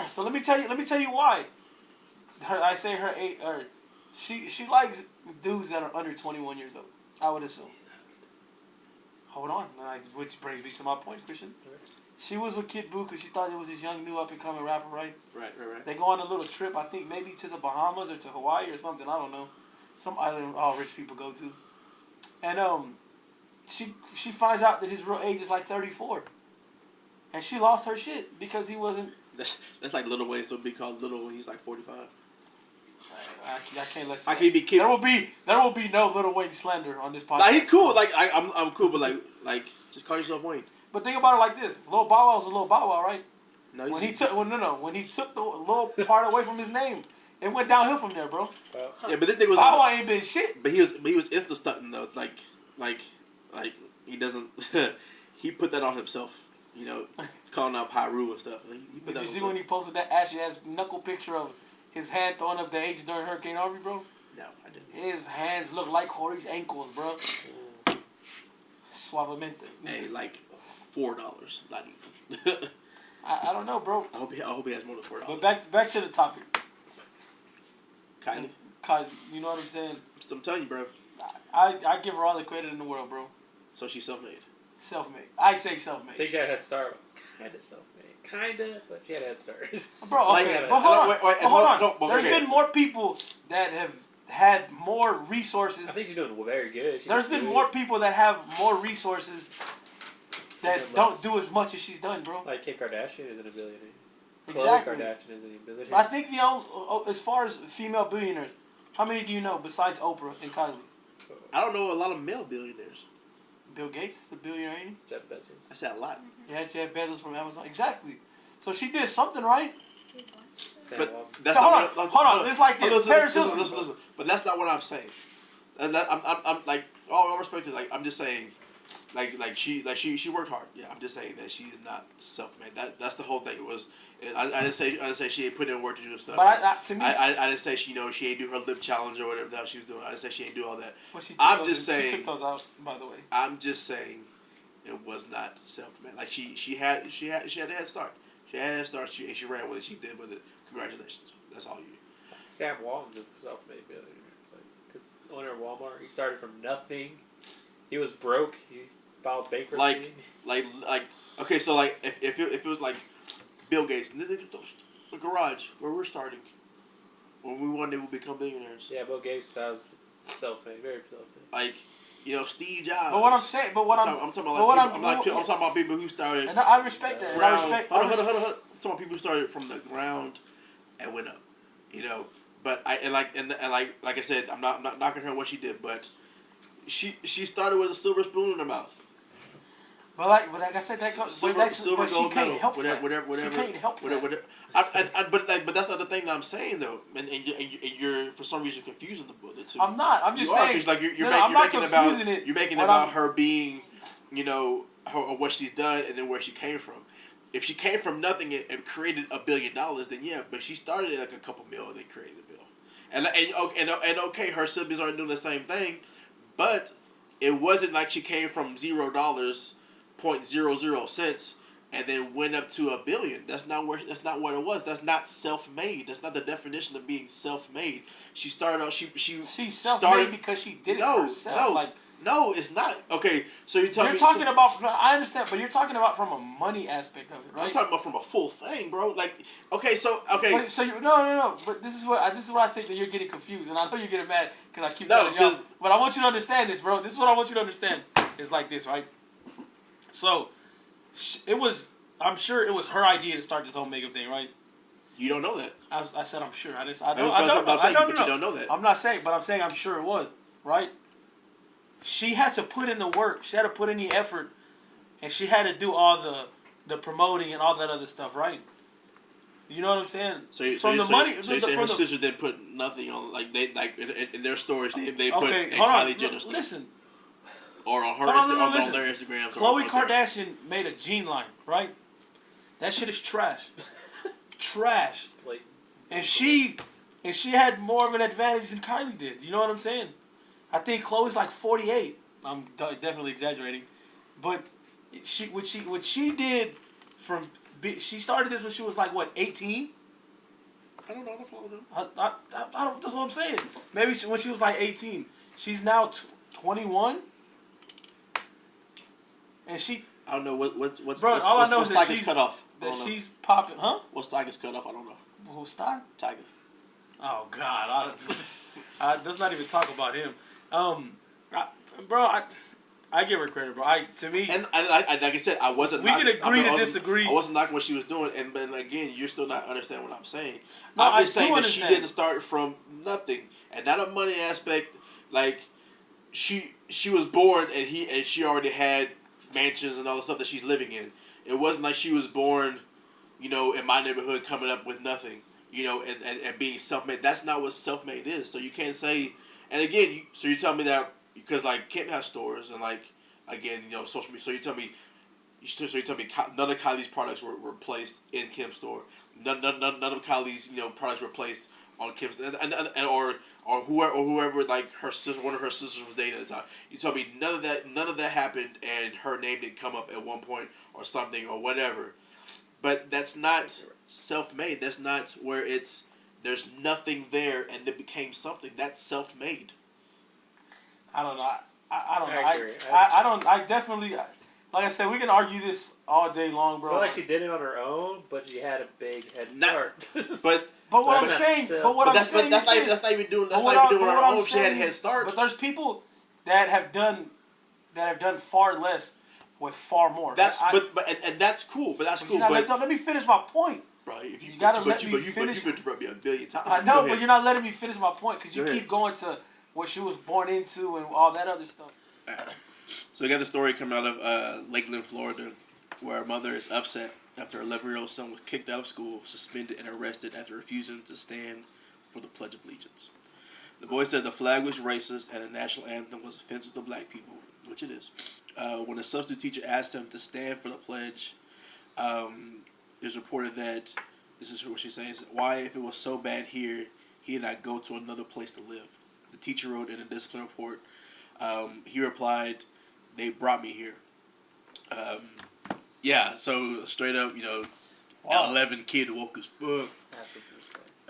So let me tell you why. She likes dudes that are under 21 years old. I would assume. Hold on, which brings me to my point, Christian. She was with Kid Buu because she thought it was this young, new up-and-coming rapper, right? Right. They go on a little trip, I think maybe to the Bahamas or to Hawaii or something. I don't know. Some island all rich people go to. And she finds out that his real age is like 34. And she lost her shit because he wasn't. That's like Lil Wayne still be called Lil when he's like 45. I can't let you. I can be kid. There will be no Lil Wayne slander on this podcast. Like, he cool. Like I'm cool, but like just call yourself Wayne. But think about it like this: Lil Bow Wow's a Lil Bow Wow, right? No, when he took the little part away from his name, it went downhill from there, bro. Yeah, but this nigga was Bow Wow ain't been shit. But he was Insta stunting though. It's like he doesn't. He put that on himself. Calling out Pyru and stuff. Did you see when he posted that ashy ass knuckle picture of his hand throwing up the H during Hurricane Harvey, bro? No, I didn't. His hands look like Corey's ankles, bro. Suavemente. Hey, like $4, not even. I don't know, bro. I hope he has more than $4. But back to the topic. Kylie, you know what I'm saying? I'm telling you, bro. I give her all the credit in the world, bro. So she's self-made. Self-made. I say self-made. I think she had a head start. kind of self-made. Kinda, but she had a head start. Bro, okay, but hold on. There's been more people that have had more resources. I think she's doing very good. There's been more people that have more resources that don't do as much as she's done, bro. Like Kim Kardashian isn't a billionaire. Exactly. Khloe Kardashian isn't a billionaire. I think as far as female billionaires, how many do you know besides Oprah and Kylie? I don't know a lot of male billionaires. Bill Gates is a billionaire, ain't he? Jeff Bezos. I said a lot. Yeah, Jeff Bezos from Amazon. Exactly. So she did something right. But that's not. Hold on. It's like this. Listen. But that's not what I'm saying. And I'm like, all respect to, like, I'm just saying, like she worked hard. Yeah, I'm just saying that she's not self-made. That's the whole thing. It was. I didn't say she ain't put in work to do stuff. But to me, I didn't say she ain't do her lip challenge or whatever the hell she was doing. I didn't say she ain't do all that. Well, she took those out, by the way. I'm just saying, it was not self-made. Like she had a head start. She had a head start. She ran with it. She did with it. Congratulations. That's all you. Sam Walton's a self-made billionaire. Because owner of Walmart, he started from nothing. He was broke. He filed bankruptcy. Like okay, so like if it was like Bill Gates, the garage where we're starting, when we one day will become billionaires. Yeah, Bill Gates has self-made, very self-made. Like, Steve Jobs. But what I'm saying, I'm talking about people who started. And I respect that. Hold on. I'm talking about people who started from the ground and went up. But like I said, I'm not knocking her what she did, but she started with a silver spoon in her mouth. But like I said, silver gold medal, whatever. She can't help that. But that's not the thing that I'm saying though, and you're for some reason confusing the two. I'm not. I'm just saying. Like you're making about her being, her or what she's done and then where she came from. If she came from nothing and created $1 billion, then yeah. But she started at like a couple mil and then created $1 billion. And okay, her siblings aren't doing the same thing, but it wasn't like she came from $0, 0.00 cents, and then went up to $1 billion. That's not what it was. That's not self-made. That's not the definition of being self-made. She started out. She's self-made because she did it herself. No, it's not. Okay, so you're talking about. I understand, but you're talking about from a money aspect of it, right? I'm talking about from a full thing, bro. Like, okay. But, no. But this is what I think that you're getting confused, and I know you're getting mad because I keep telling y'all. But I want you to understand this, bro. This is what I want you to understand. It's like this, right? So, it was. I'm sure it was her idea to start this whole makeup thing, right? You don't know that. I said I'm sure. I don't know. But you don't know that. I'm not saying, but I'm saying I'm sure it was, right? She had to put in the work. She had to put in the effort, and she had to do all the promoting and all that other stuff, right? You know what I'm saying? So you're saying her sister didn't put nothing on, like they in their stories they put in Kylie Jenner stuff. Listen. Or on on their Instagrams. Khloe Kardashian made a jean line, right? That shit is trash. Trash. And she had more of an advantage than Kylie did. You know what I'm saying? I think Khloe's like 48. I'm definitely exaggerating, but what she did she started this when she was like what 18. I don't know. I don't follow them. I don't. That's what I'm saying. Maybe when she was like 18. She's now 21, and she. I don't know what's bro. All I know is that she's cut off. That she's popping, huh? What stock is cut off? I don't know. Who's stock? Tiger. Oh God! Let's not even talk about him. I give her credit, bro. To me, and like I said, I wasn't. We can agree to disagree. I wasn't knocking what she was doing, but again, you're still not understanding what I'm saying. No, I'm just saying that she didn't start from nothing, and not a money aspect. Like she was born, and she already had mansions and all the stuff that she's living in. It wasn't like she was born, in my neighborhood, coming up with nothing, and being self-made. That's not what self-made is. So you can't say. And again, so you tell me that because like Kim has stores and like again social media. So you tell me none of Kylie's products were placed in Kim's store. None of Kylie's products were placed on Kim's and or whoever like her sister, one of her sisters was dating at the time. You tell me none of that happened and her name didn't come up at one point or something or whatever. But that's not self-made. That's not where there's nothing there and it became something. That's self-made. I don't know. I don't know. I definitely. Like I said, we can argue this all day long, I bro. feel like she did it on her own, but she had a big head start. But what I'm that's saying, not- but what I'm saying, that's not even doing on her own. She had a head start. But there's people that have done far less with far more. That's that's cool. But that's cool. But let me finish my point. Bro, if you gotta let me finish. You've interrupted me a billion times. I know, but you're not letting me finish my point because you keep going to what she was born into and all that other stuff. So we got the story coming out of Lakeland, Florida, where a mother is upset after her 11-year-old son was kicked out of school, suspended, and arrested after refusing to stand for the Pledge of Allegiance. The boy said the flag was racist and the national anthem was offensive to black people, which it is. When a substitute teacher asked him to stand for the pledge, it's reported that, this is what she's saying, why, if it was so bad here, he did not go to another place to live. The teacher wrote in a discipline report, he replied, they brought me here. Yeah, so straight up, 11 kid woke as fuck.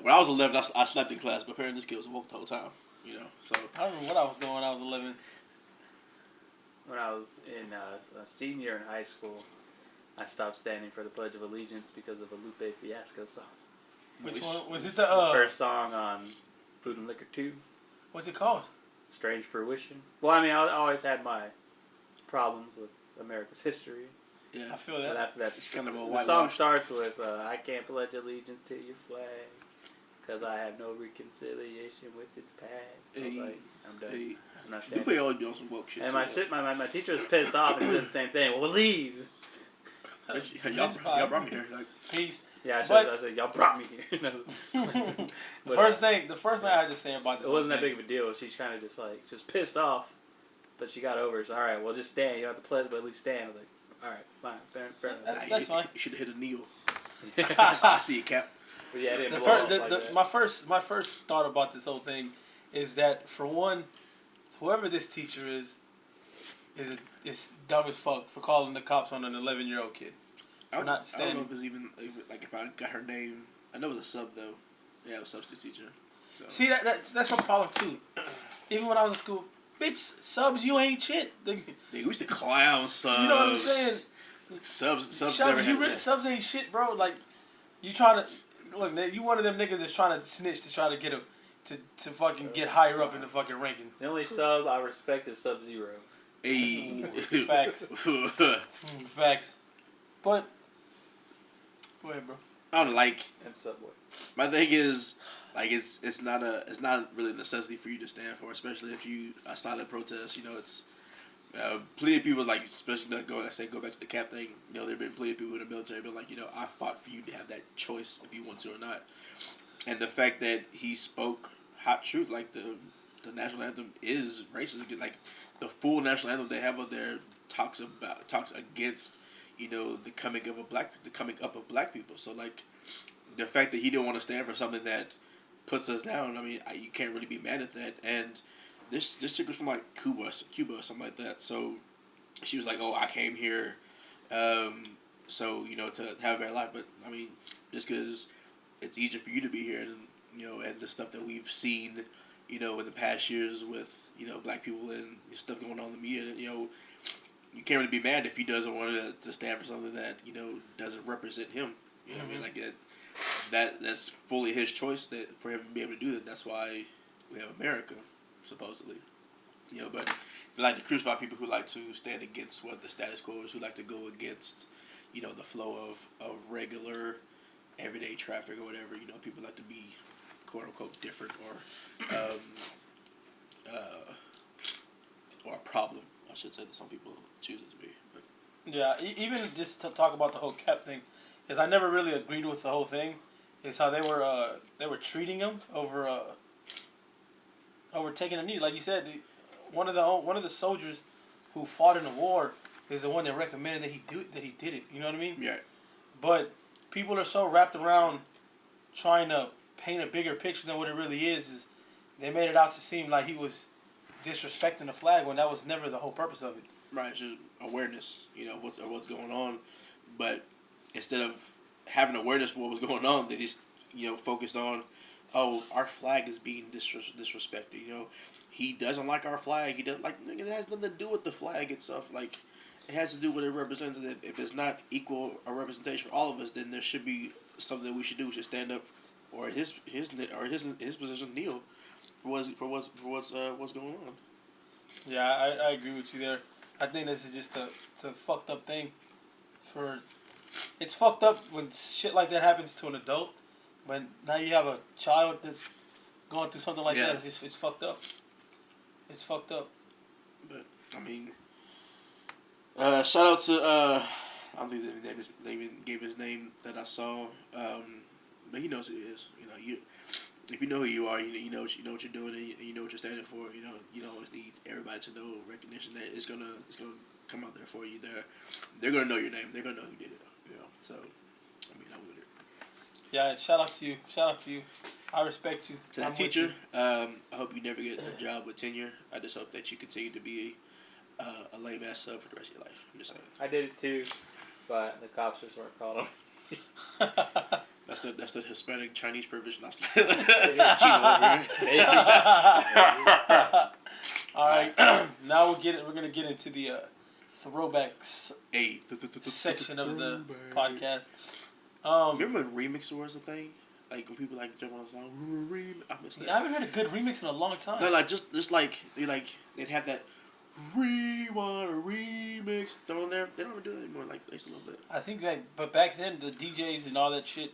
When I was 11, I slept in class, but apparently this kid was woke the whole time, so. I don't remember what I was doing when I was 11. When I was in a senior in high school, I stopped standing for the Pledge of Allegiance because of a Lupe Fiasco song. Which one? Was it the... First song on Food and Liquor 2. What's it called? Strange Fruition. Well, I mean, I always had my problems with America's history. Yeah, I feel that. But after that, it's kind of a the whitewash. song starts with, I can't pledge allegiance to your flag because I have no reconciliation with its past. I was like, I'm done. Hey. I'm not Lupe standing. always be on some woke shit. And too, my teacher was pissed off and said the same thing. Well, leave. y'all brought me here. Like, Peace. Yeah, I said, y'all brought me here. The first thing I had to say about this, it wasn't that big of a deal. She's kind of just pissed off, but she got over it. So, all right, well, just stand. You don't have to pledge, but at least stand. I was like, all right, fine, fair enough. That's fine. You should have hit a kneel. I see it, Cap. But yeah, it didn't blow off like that. My first thought about this whole thing is that, for one, whoever this teacher is dumb as fuck for calling the cops on an 11-year-old kid. I don't not standing. know if it's even like if I got her name. I know it was a sub though. Yeah, it was a substitute teacher. So. See that's my problem too. Even when I was in school, bitch, subs you ain't shit. We used to clown subs. You know what I'm saying? Subs never had that. Subs ain't shit, bro. Like you trying to look. You one of them niggas that's trying to snitch to try to get him to fucking get higher up in the fucking ranking. The only sub I respect is Sub-Zero. Hey. Facts. Facts. But go ahead, bro. I don't like. And Subway. My thing is, like, it's not really a necessity for you to stand for, especially if you a silent protest. It's plenty of people, like, especially go back to the Cap thing. There've been plenty of people in the military been like, I fought for you to have that choice if you want to or not. And the fact that he spoke hot truth, like the national anthem is racist. Like the full national anthem they have up there talks against. The coming up of black people. So like, the fact that he didn't want to stand for something that puts us down. I mean, you can't really be mad at that. And this chick was from like Cuba or something like that. So she was like, "Oh, I came here, so to have a better life." But I mean, just because it's easier for you to be here, and the stuff that we've seen, in the past years with black people and stuff going on in the media, you can't really be mad if he doesn't want to stand for something that doesn't represent him. You know what I mean? Like that's fully his choice that for him to be able to do that. That's why we have America, supposedly. But they like to crucify people who like to stand against what the status quo is, who like to go against the flow of regular everyday traffic or whatever. People like to be quote unquote different or a problem. I should say that some people choose it to be. But. Yeah, even just to talk about the whole Cap thing, is I never really agreed with the whole thing. Is how they were treating him over taking a knee. Like you said, one of the soldiers who fought in the war is the one that recommended that he did it. You know what I mean? Yeah. But people are so wrapped around trying to paint a bigger picture than what it really is they made it out to seem like he was disrespecting the flag when that was never the whole purpose of it. Right, it's just awareness, of what's going on. But instead of having awareness for what was going on, they just, focused on, oh, our flag is being disrespected. He doesn't like our flag. He doesn't like, it has nothing to do with the flag itself. Like, it has to do with what it represents. And if it's not equal or representation for all of us, then there should be something that we should do. We should stand up, or his position, kneel for what's going on. Yeah, I agree with you there. I think this is just it's a fucked up thing. It's fucked up when shit like that happens to an adult. When now you have a child that's going through something like that, it's fucked up. It's fucked up. But I mean, shout out to I don't think they even gave his name that I saw, but he knows who he is. You know, if you know who you are, you know what you're doing, and you know what you're standing for. You know, you don't always need everybody to know recognition that it's gonna come out there for you. They're gonna know your name. They're gonna know who did it. You know, so I mean, I'm with it. Yeah, shout out to you. Shout out to you. I respect you. To that teacher, I hope you never get a job with tenure. I just hope that you continue to be a lame ass sub for the rest of your life. I'm just saying. I did it too, but the cops just weren't calling me. That's the Hispanic Chinese privilege. Not All right, now we're gonna get into the throwbacks section of the podcast. Remember when remix was a thing? Like when people like jump on a song, I missed that. Yeah, I haven't heard a good remix in a long time. No, like just like they'd have that rewind or remix thrown there. They don't ever do that anymore. Like they used to love that. I think that, but back then the DJs and all that shit,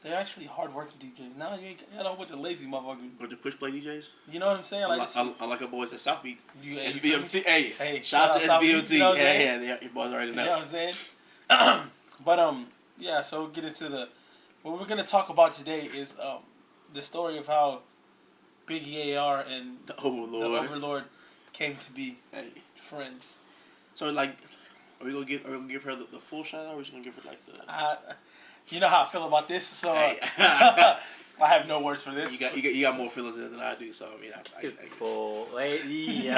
they're actually hard-working DJs. Now you got a bunch of lazy motherfuckers. But the push play DJs. You know what I'm saying? Like I like our boys at South Beat. SBMT. Hey, shout out to SBMT. You know yeah, your boys already know. You know what I'm saying? But yeah. So we'll get into what we're gonna talk about today is the story of how BiggieAR and the Overlord came to be friends. So like, are we gonna give her the full shout out, or are we just gonna give her like the? You know how I feel about this, so I have no words for this. You got more feelings than I do, so I mean, full lady. We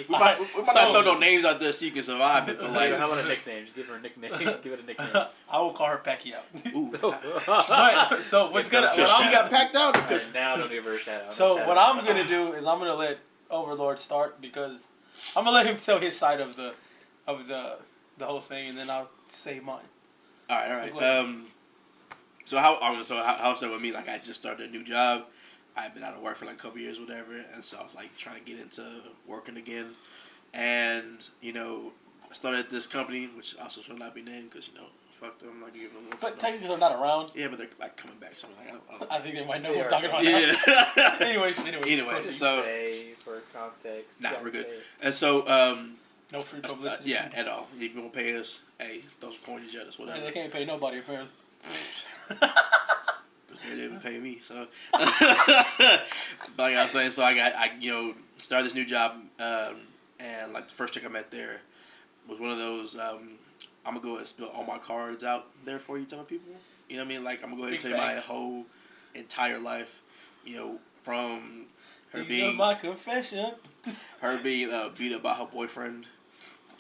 might not throw no names out there so you can survive it, but like, how about a nickname? Just give her a nickname. Give it a nickname. I will call her Pacquiao. Ooh. But, so what's gonna? Because she got packed out. Because now don't give her a shout out. So what I'm gonna do is I'm gonna let Overlord start because I'm gonna let him tell his side of the whole thing, and then I'll say mine. All right. So how with me? Like I just started a new job. I've been out of work for like a couple years, whatever, and so I was like trying to get into working again. And I started at this company, which also shall not be named because fuck them. I'm not giving them. But technically they're not around. Yeah, but they're like coming back. So I'm like, I think they might know what we're talking about. Yeah. Now. Anyways. So for context. Nah, we're good. And so no free publicity. Yeah, at all. If you won't pay us, hey, those coins at us, whatever. Man, they can't pay nobody apparently. But they didn't even pay me, so. But like I was saying, so I started this new job, and like the first chick I met there was one of those. I'm gonna go ahead and spill all my cards out there for you, type of people. You know what I mean? Like I'm gonna go ahead and tell you my whole entire life. From her being my confession. Her being beat up by her boyfriend,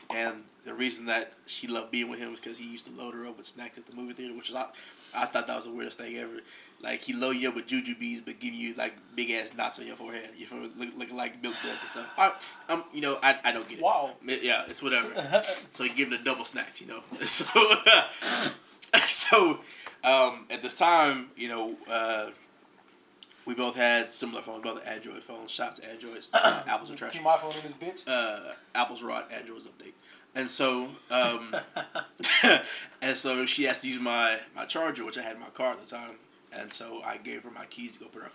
and the reason that she loved being with him was because he used to load her up with snacks at the movie theater, which is I thought that was the weirdest thing ever. Like he load you up with jujubes, but give you like big ass knots on your forehead. You feel looking like milk duds and stuff. I don't get it. Wow. Yeah, it's whatever. So you give him the double snacks, So at this time, we both had similar phones, both Android phones. Shout out to Androids. Apple's are trash. My phone in this bitch. Apple's rot, Android's update. And so, she asked to use my charger, which I had in my car at the time. And so I gave her my keys to go put her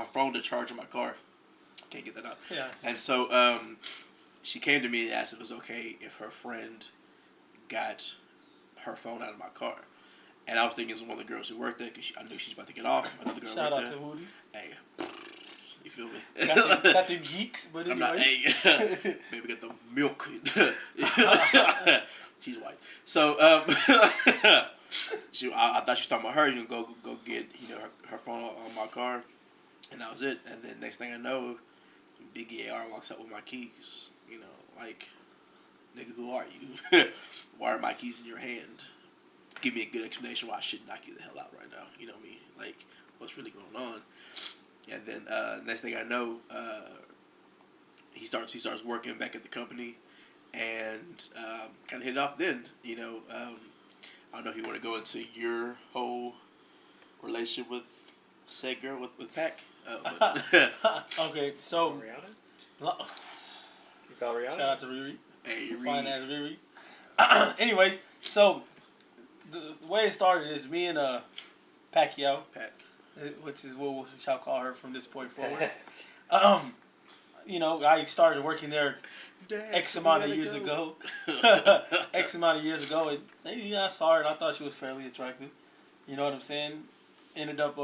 phone to charge in my car. Can't get that out. Yeah. And so, she came to me and asked if it was okay if her friend got her phone out of my car. And I was thinking it's one of the girls who worked there because I knew she's about to get off. Another girl Shout worked out there. to Woody. Hey, you feel me? Got them geeks, but anyway. I'm not, hey, baby got the milk. She's white. So, I thought she was talking about her. Go get her phone on my car, and that was it. And then next thing I know, BiggieAR walks up with my keys. Like, nigga, who are you? Why are my keys in your hand? Give me a good explanation why I should knock you the hell out right now. You know what I mean? Like, what's really going on? And then next thing I know, he starts working back at the company, and kind of hit it off then. You know, I don't know if you want to go into your whole relationship with said girl with Pac. Okay, so Rihanna. You call Rihanna? shout out to Riri. Hey, Fine ass Riri. Anyways, so the way it started is me and Pacquiao, Pac. which is what we shall call her from this point forward. You know, I started working there X amount of years ago. X amount of years ago, and yeah, I saw her and I thought she was fairly attractive. You know what I'm saying? Ended up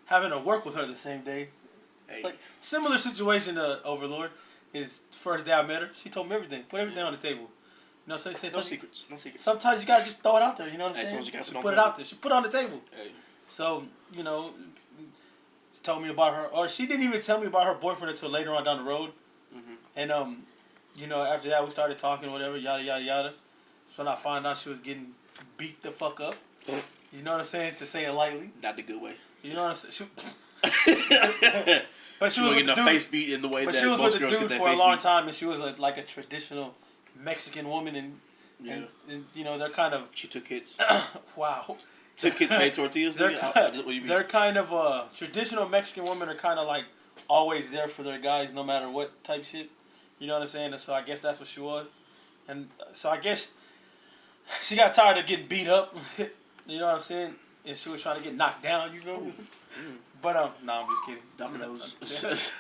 having to work with her the same day. Hey. Like similar situation to Overlord. His first day I met her, she told me everything. Put everything on the table. You know, say No secrets. No secrets. Sometimes you gotta just throw it out there. You know what I'm saying? You She put it out there. She put it on the table. Hey. So you know, she told me about her, or she didn't even tell me about her boyfriend until later on down the road. Mm-hmm. And you know, after that we started talking, whatever, yada yada yada. That's when I found out she was getting beat the fuck up. You know what I'm saying? To say it lightly. Not the good way. You know what I'm saying? But she was getting her face beat in the way but that she was most with girls the get dude their for a face long beat. time, and she was like a traditional Mexican woman, and you know they're kind of She took hits. wow. Took hits, made tortillas. They're, What do you mean? they're kind of traditional Mexican women are kind of like always there for their guys no matter what type shit. You know what I'm saying? And so I guess that's what she was, and so I guess she got tired of getting beat up. You know what I'm saying? And she was trying to get knocked down. You feel me? But no, I'm just kidding. Dominoes.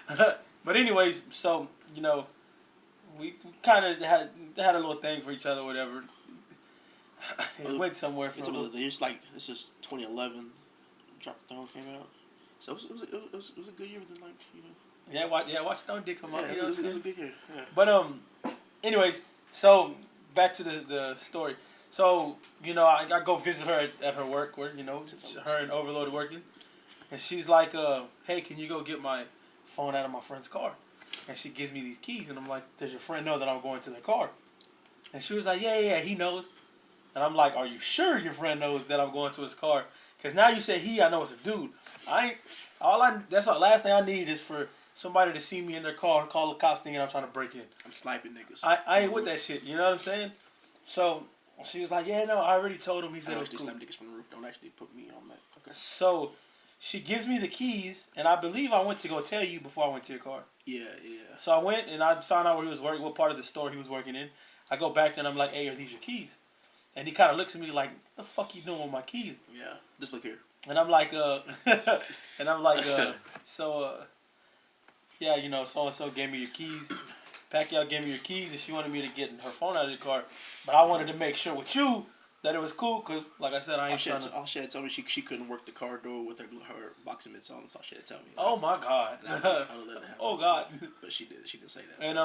But anyways, so you know, we kind of had a little thing for each other, whatever. It went somewhere for a little. It's like this is 2011. Drop the Throne came out, so it was a good year. Then like you know. Yeah, watch Stone did come out. Yeah, You know it was a good year. Yeah. But anyways, so back to the story. So you know, I go visit her at her work, where you know her and Overload are working, and she's like, "Hey, can you go get my phone out of my friend's car?" And she gives me these keys, and I'm like, "Does your friend know that I'm going to their car?" And she was like, "Yeah, he knows." And I'm like, "Are you sure your friend knows that I'm going to his car? Because now you say he, I know it's a dude. That's the last thing I need is for somebody to see me in their car, call the cops thinking I'm trying to break in. I'm sniping niggas. I ain't with that shit. You know what I'm saying? So she was like, "Yeah, no, I already told him." He said it was cool. Snipe niggas from the roof. Don't actually put me on that. Okay. So she gives me the keys, and I believe I went to go tell you before I went to your car. Yeah. So I went and I found out where he was working, what part of the store he was working in. I go back there and I'm like, "Hey, are these your keys?" And he kind of looks at me like, "What the fuck you doing with my keys?" Yeah. Just look here. And I'm like, yeah, you know, so and so gave me your keys. Pacquiao gave me your keys, and she wanted me to get her phone out of the car. But I wanted to make sure with you that it was cool, because, like I said, I ain't trying to... All she had to tell me, she couldn't work the car door with her boxing mitts on. That's all she had to tell me. Oh, my God. I don't let it happen. Oh, God. But she did. She did say that. And,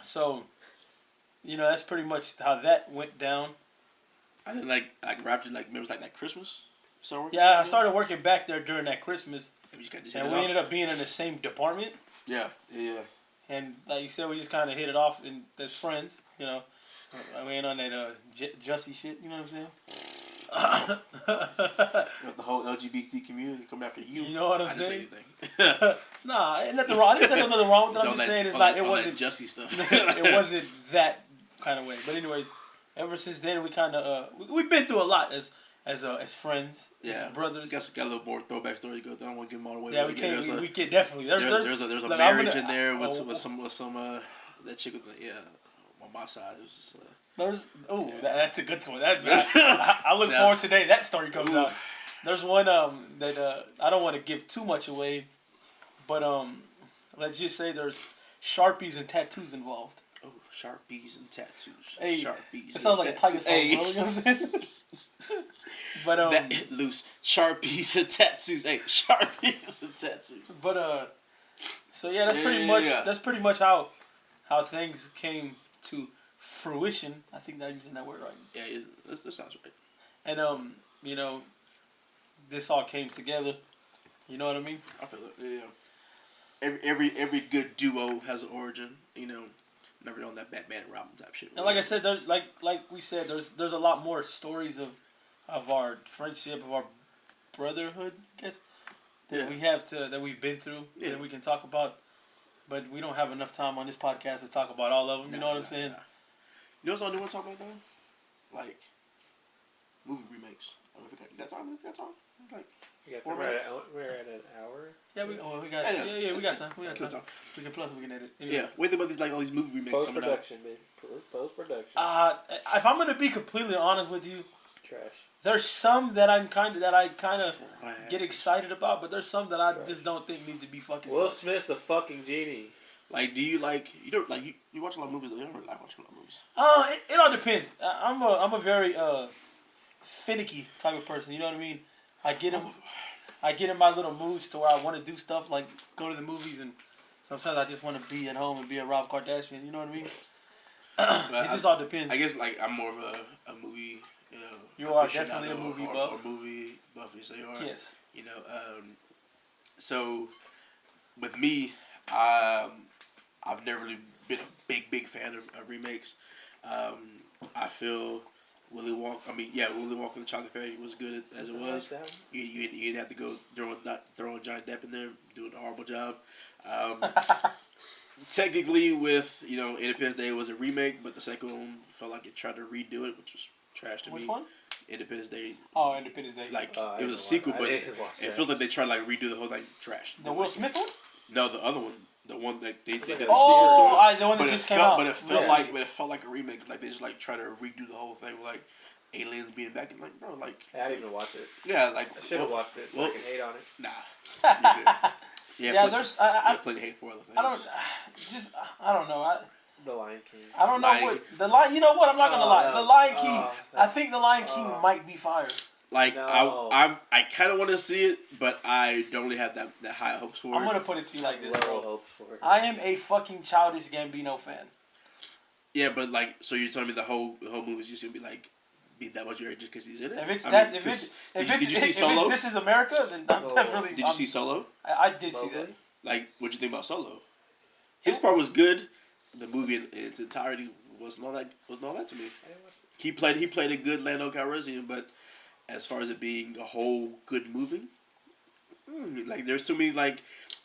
so, you know, that's pretty much how that went down. I think, like after, like, maybe it was like that Christmas? Yeah, I started working back there during that Christmas. And we ended up being in the same department. Yeah. And like you said, we just kind of hit it off as friends, you know. We ain't on that Jussie shit, you know what I'm saying? The whole LGBT community coming after you. You know what I'm I saying? Didn't say anything. Nah, ain't nothing wrong. I didn't say nothing wrong with it. I'm just saying it's like it wasn't Jussie stuff. it wasn't that kind of way. But anyways, ever since then we kind of we've been through a lot as friends, as brothers. Got a little more throwback story to go. I don't want to give them all away. Yeah, we can definitely. There's a marriage in there with some that chick with on my side. It was just, that's a good one. I look forward to the day that story comes out. There's one that I don't want to give too much away, but let's just say there's Sharpies and tattoos involved. Oh, Sharpies and tattoos. Hey, Sharpies. It sounds like a Tiger song, bro. You know what I'm saying? But that loose Sharpies and tattoos. Hey, Sharpies and tattoos. But so yeah, that's pretty much how things came to fruition. I think I'm using that word right. Yeah, that sounds right. And you know, this all came together. You know what I mean? I feel it. Yeah. Every good duo has an origin. You know. Never known that Batman and Robin type shit. And like I said, like we said, there's a lot more stories of our friendship, of our brotherhood, I guess, that we have that we've been through, that we can talk about. but we don't have enough time on this podcast to talk about all of them. You know what I'm saying? Nah. You know what's all I want to talk about though? Like movie remakes. I don't know if we got time. We got time. Like we're at an hour. Yeah, we got we got time. We got time. We can plus we can edit. Anyway. Yeah, what do you think about these all these movie remakes? Post production, man. Post production. If I'm gonna be completely honest with you, trash. There's some that I kind of get excited about, but there's some that I just don't think need to be fucking. Will touched. Smith's the fucking genie. Like, do you like you watch a lot of movies? You don't really like watching a lot of movies. It all depends. I'm a very finicky type of person. You know what I mean? I get in my little moods to where I want to do stuff like go to the movies, and sometimes I just want to be at home and be a Rob Kardashian. You know what I mean? It just all depends. I guess like I'm more of a movie. You are definitely a movie buff. Or movie buff, so you are. Yes. So with me, I've never really been a big fan of remakes. I feel Willy Wonka and the Chocolate Factory was good as it was. You didn't have to go throwing Johnny Depp in there, doing a horrible job. Technically, with Independence Day was a remake, but the second one felt like it tried to redo it, which was trash to me. Which one? Independence Day. Oh, Independence Day. Like it was a sequel, but it feels like they tried to like redo the whole thing. Trash. The Will Smith one? No, the other one. The one that they did a sequel to. The one that just came out. But it felt like a remake. Like they just like try to redo the whole thing, with, like aliens being back and like, bro, like. I didn't even watch it. Yeah, like I should have watched it so I can hate on it. Nah. Yeah, there's I plenty of hate for other things. I don't know. The Lion King. I don't know what the Lion. You know what? I'm not gonna lie. The Lion King. I think the Lion King might be fire. Like I kind of want to see it, but I don't really have that high hopes for it. I'm gonna put it to you like this, bro. Hopes for it. I am a fucking Childish Gambino fan. Yeah, but like, so you're telling me the whole movie is just gonna be like be that much better just because he's in it? If did you see Solo? If This Is America, then I'm definitely. Did you see Solo? I did see that. Like, what'd you think about Solo? His part was good. The movie in its entirety wasn't all that to me. He played a good Lando Calrissian, but as far as it being a whole good movie, like there's too many like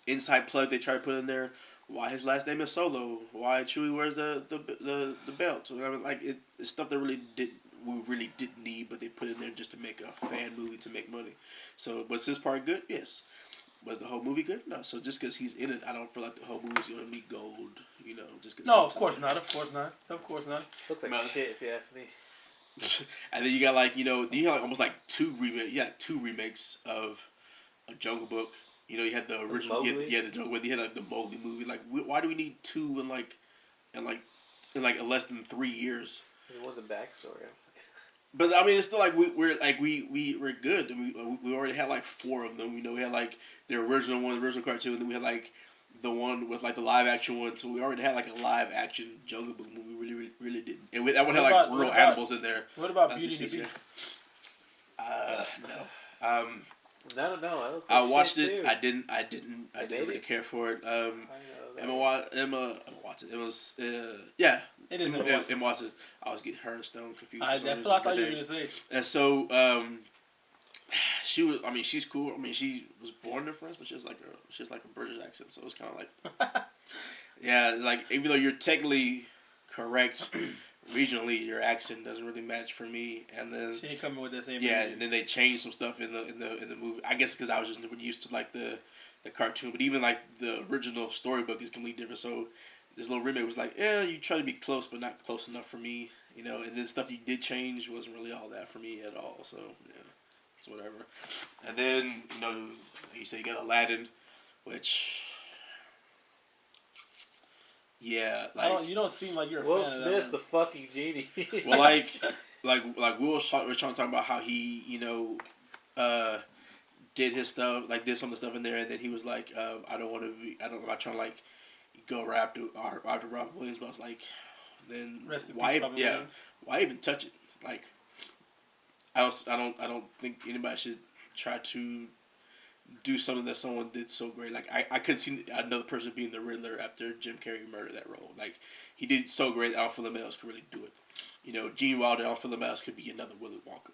inside plug they try to put in there. Why his last name is Solo? Why Chewie wears the belt? So, I mean, like it's stuff that we really didn't need, but they put in there just to make a fan movie to make money. So was this part good? Yes. Was the whole movie good? No. So just because he's in it, I don't feel like the whole movie's gonna be gold. Just cause no, of course not. Of course not. Looks like shit if you ask me. And then you got like you have like almost like two remakes of a Jungle Book. You had the original, you had like the Mowgli movie. Like, why do we need two in less than 3 years? It was a backstory. But I mean, it's still like we're good, and we already had like 4 of them. We had like the original cartoon, and then we had like the one with like the live action one. So we already had like a live action Jungle Book movie. We really didn't, and that one had like real animals in there. What about Beauty and the Beast? No. No. I watched it. I didn't really care for it. Emma Watson. Yeah. It is Emma Watson. I was getting her and Stone confused. That's what I thought you were gonna say. And so, she was. I mean, she's cool. I mean, she was born in France, but she has like a British accent. So it's kind of like, yeah, like even though you're technically correct, regionally your accent doesn't really match for me. And then she ain't coming with that same. Yeah, and then they changed some stuff in the movie. I guess because I was just never used to like the cartoon, but even like the original storybook is completely different. So this little remake was like, yeah, you try to be close, but not close enough for me, And then stuff you did change wasn't really all that for me at all. So yeah, it's whatever. And then you say you got Aladdin, which yeah, like you don't seem like you're a Will fan of that. Smith's the fucking genie. Well, like Will was trying to talk about how he did his stuff, like did some of the stuff in there, and then he was like, I'm not trying to like go right after Robin Williams, but I was like, then why even touch it? Like, I don't think anybody should try to do something that someone did so great. Like I couldn't see another person being the Riddler after Jim Carrey murdered that role. Like he did it so great, I don't feel anybody else could really do it. Gene Wilder, I don't feel anybody else could be another Willy Wonka.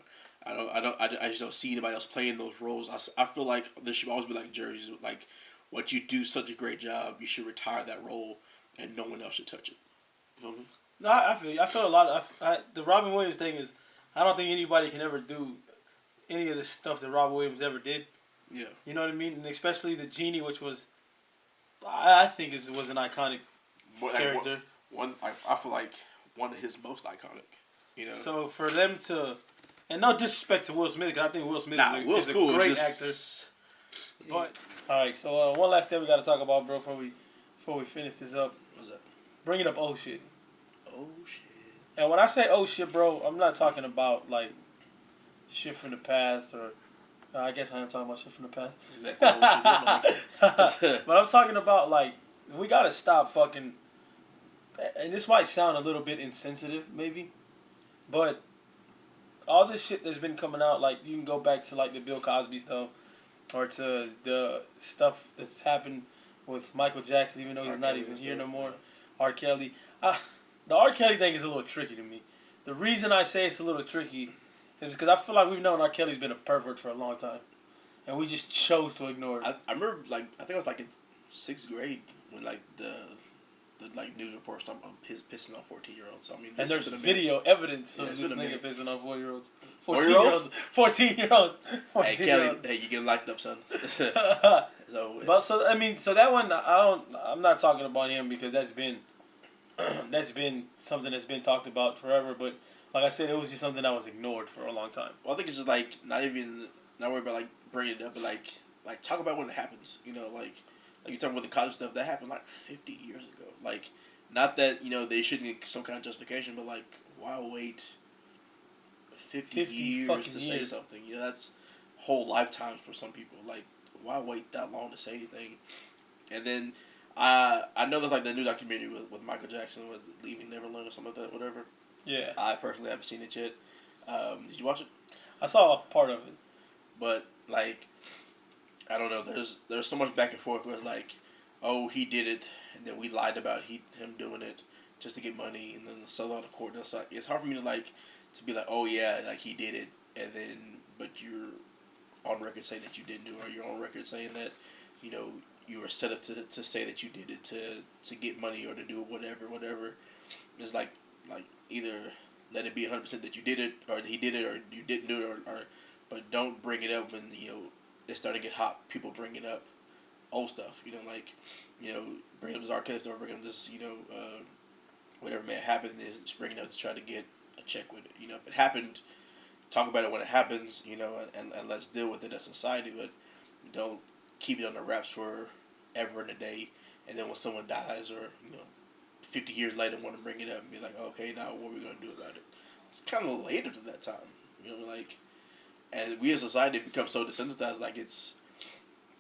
I just don't see anybody else playing those roles. I feel like there should always be like jerseys with like once you do such a great job, you should retire that role, and no one else should touch it. You know what I mean? No, I feel a lot. The Robin Williams thing is, I don't think anybody can ever do any of the stuff that Robin Williams ever did. Yeah. You know what I mean? And especially the genie, which was, I think was an iconic character. I feel like one of his most iconic. You know. So for them to, and no disrespect to Will Smith, because I think Will Smith is a cool. great actor. But all right, so one last thing we got to talk about, bro, before we finish this up. What's that? Bringing up old shit. Oh shit. And when I say oh shit, bro, I'm not talking about like shit from the past, or I guess I am talking about shit from the past. Exactly. But I'm talking about like we gotta stop fucking. And this might sound a little bit insensitive, maybe, but all this shit that's been coming out, like you can go back to like the Bill Cosby stuff, or to the stuff that's happened with Michael Jackson, even though he's not even here no more. R. Kelly. The R. Kelly thing is a little tricky to me. The reason I say it's a little tricky is because I feel like we've known R. Kelly's been a pervert for a long time, and we just chose to ignore it. I remember, like, I think I was like in 6th grade when like the like news reports talking about his pissing on 14-year-olds. So I mean, and there's video evidence of this nigga pissing on 4-year-olds. 14-year-olds. 14-year-olds. Hey Kelly, hey, you getting locked up, son. But so I mean, so that one I'm not talking about him because that's been something that's been talked about forever. But like I said, it was just something that was ignored for a long time. Well, I think it's just like not worried about like bringing it up, but like talk about when it happens. You know, like you're talking about the college stuff that happened like 50 years ago. Like, not that they shouldn't get some kind of justification, but like why wait 50 years to say something? You know, that's whole lifetimes for some people. Like, why wait that long to say anything? And then I know there's like the new documentary with Michael Jackson with Leaving Neverland or something like that, whatever. Yeah. I personally haven't seen it yet. Did you watch it? I saw a part of it. But like, I don't know. There's so much back and forth where it's like, oh, he did it, and then we lied about him doing it just to get money, and then sell out of court. It's like, it's hard for me to be like, oh yeah, like he did it, and then but you're on record saying that you didn't do it, or you're on record saying that you were set up to say that you did it to get money or to do whatever. It's like either let it be 100% that you did it, or he did it, or you didn't do it, or but don't bring it up when they start to get hot. People bringing up old stuff, bring up this arcade or bring up this, whatever may have happened, is just bringing it up to try to get a check with it. If it happened, talk about it when it happens, and let's deal with it as society, but don't keep it on the wraps for ever and a day, and then when someone dies or 50 years later want to bring it up and be like, okay, now what are we going to do about it? It's kind of late after that time, and we as a society have become so desensitized, like it's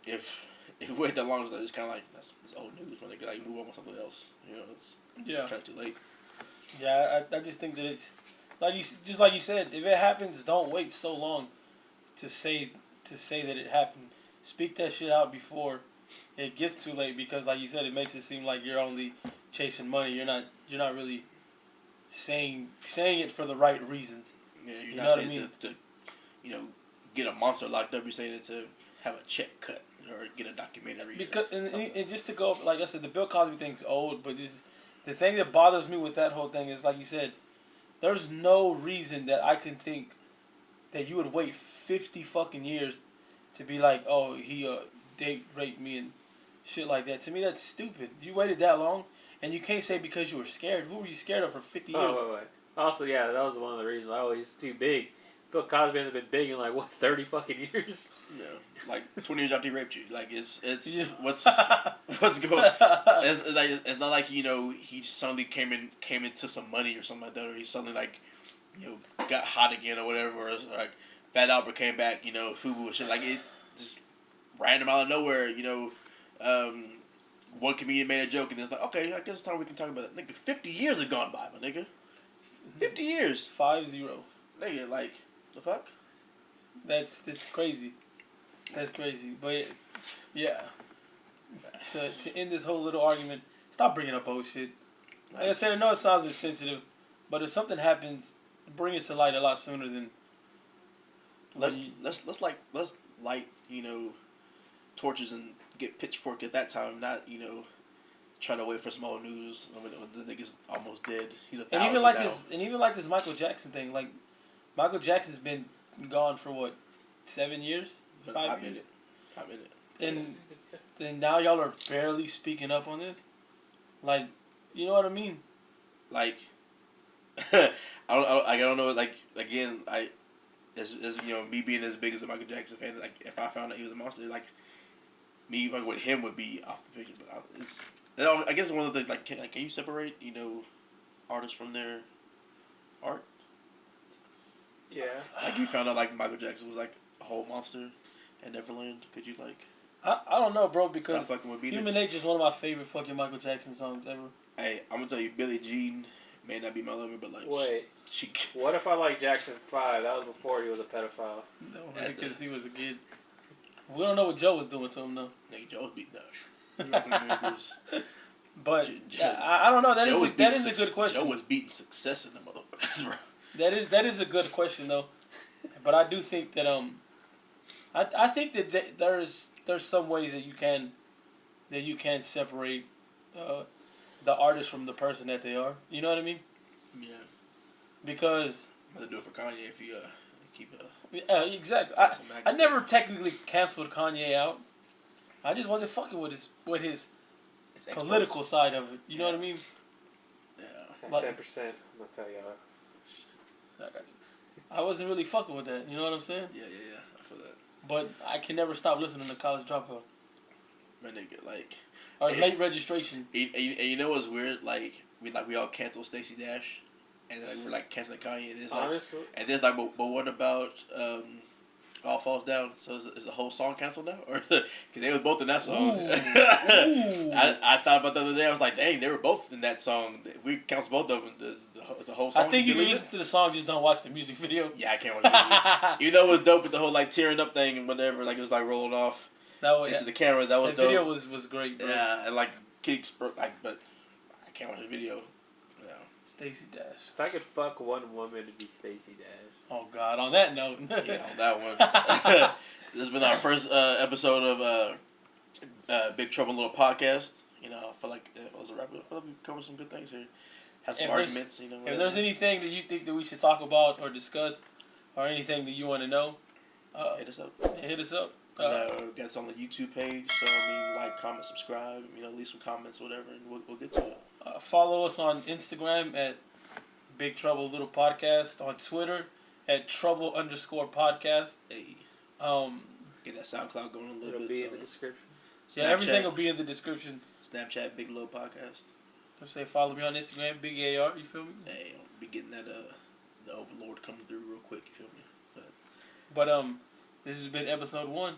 if we wait that long, it's kind of like it's old news when they get move on with something else. It's kind of too late. Yeah, I just think that it's like you said, if it happens, don't wait so long to say that it happened. Speak that shit out before it gets too late, because like you said, it makes it seem like you're only chasing money. You're not really saying it for the right reasons. Yeah, you're not saying to get a monster locked up. You're saying it to have a check cut or get a documentary. Because and just to go, like I said, the Bill Cosby thing's old, but the thing that bothers me with that whole thing is, like you said, there's no reason that I can think that you would wait 50 fucking years to be like, oh, he date raped me and shit like that. To me, that's stupid. You waited that long, and you can't say because you were scared. Who were you scared of for 50 years? Wait. Also, yeah, that was one of the reasons. He's too big. Bill Cosby hasn't been big in 30 fucking years. Yeah, like 20 years after he raped you. Like it's yeah. what's going. It's not like he suddenly came into some money or something like that, or he suddenly got hot again or whatever, or like Fat Albert came back, FUBU and shit. Like it just random out of nowhere. One comedian made a joke and it's like, okay, I guess it's time we can talk about it. Nigga, 50 years have gone by, my nigga. 50 years. 50. Nigga, like. The fuck? That's crazy. That's crazy. But yeah, to end this whole little argument, stop bringing up old shit. Like I said, I know it sounds insensitive, but if something happens, bring it to light a lot sooner than. Let's light torches and get pitchfork at that time, not try to wait for some old news. I mean, the nigga's almost dead. He's 1,000 and even like now. this Michael Jackson thing. Like Michael Jackson's been gone for what, 7 years, 5 years. I'm in it. And then now y'all are barely speaking up on this. Like, you know what I mean? Like, I don't know. Like, again, as me being as big as a Michael Jackson fan, like, if I found out he was a monster, like, me fucking with him would be off the picture. But I guess one of the things, like, can you separate, artists from their art? Yeah. Like, you found out, like, Michael Jackson was, like, a whole monster at Neverland. Could you, like... I don't know, bro, because with Human Nature is one of my favorite fucking Michael Jackson songs ever. Hey, I'm gonna tell you, Billie Jean may not be my lover, but like, wait, she what if I like Jackson 5? That was before he was a pedophile. No, because he was a kid. We don't know what Joe was doing to him though. Nigga, Joe was beating us. But I don't know. That is a good question. Joe was beating success in the motherfuckers, bro. That is a good question though. But I do think that I think that there's some ways that you can separate the artist from the person that they are. You know what I mean? Yeah. Because I'm gonna do it for Kanye if you keep it. Exactly. I never technically canceled Kanye out. I just wasn't fucking with his political side of it. You know what I mean? Yeah. 10%. I'm gonna tell y'all. I got you. I wasn't really fucking with that. You know what I'm saying? Yeah. I feel that. But I can never stop listening to College Dropout. My nigga, like. Or Late Registration. And you know what's weird? Like we all canceled Stacey Dash, and then we're like canceling Kanye. And it's like, honestly. And there's like, but what about All Falls Down? So is the whole song canceled now? Or because they were both in that song. Ooh. I thought about the other day. I was like, dang, they were both in that song. If we cancel both of them, is the whole song? I think you can listen to the song, just don't watch the music video. Yeah, I can't watch the video. Even though it was dope with the whole like tearing up thing and whatever, like it was like rolling off into the camera. That was dope. The video was great, bro. Yeah, and like kicks, like, but I can't watch the video. No. Stacey Dash. If I could fuck one woman, it'd be Stacey Dash. Oh God! On that note. Yeah, on that one. This has been our first episode of Big Trouble in Little Podcast. I feel like it was a wrap. I feel like we covered some good things here. Had some arguments. If there's anything that you think that we should talk about or discuss, or anything that you want to know, hit us up. Hit us up. We got us on the YouTube page, so like, comment, subscribe, leave some comments, whatever, and we'll get to it. Follow us on Instagram at Big Trouble Little Podcast, on Twitter at Trouble_podcast. Hey, get that SoundCloud going a little bit. It'll be in the description. Snapchat, yeah, everything will be in the description. Snapchat, Big Little Podcast. Say follow me on Instagram, BiggieAR. You feel me? Hey, I'll be getting that the Overlord coming through real quick. You feel me? But this has been episode 1.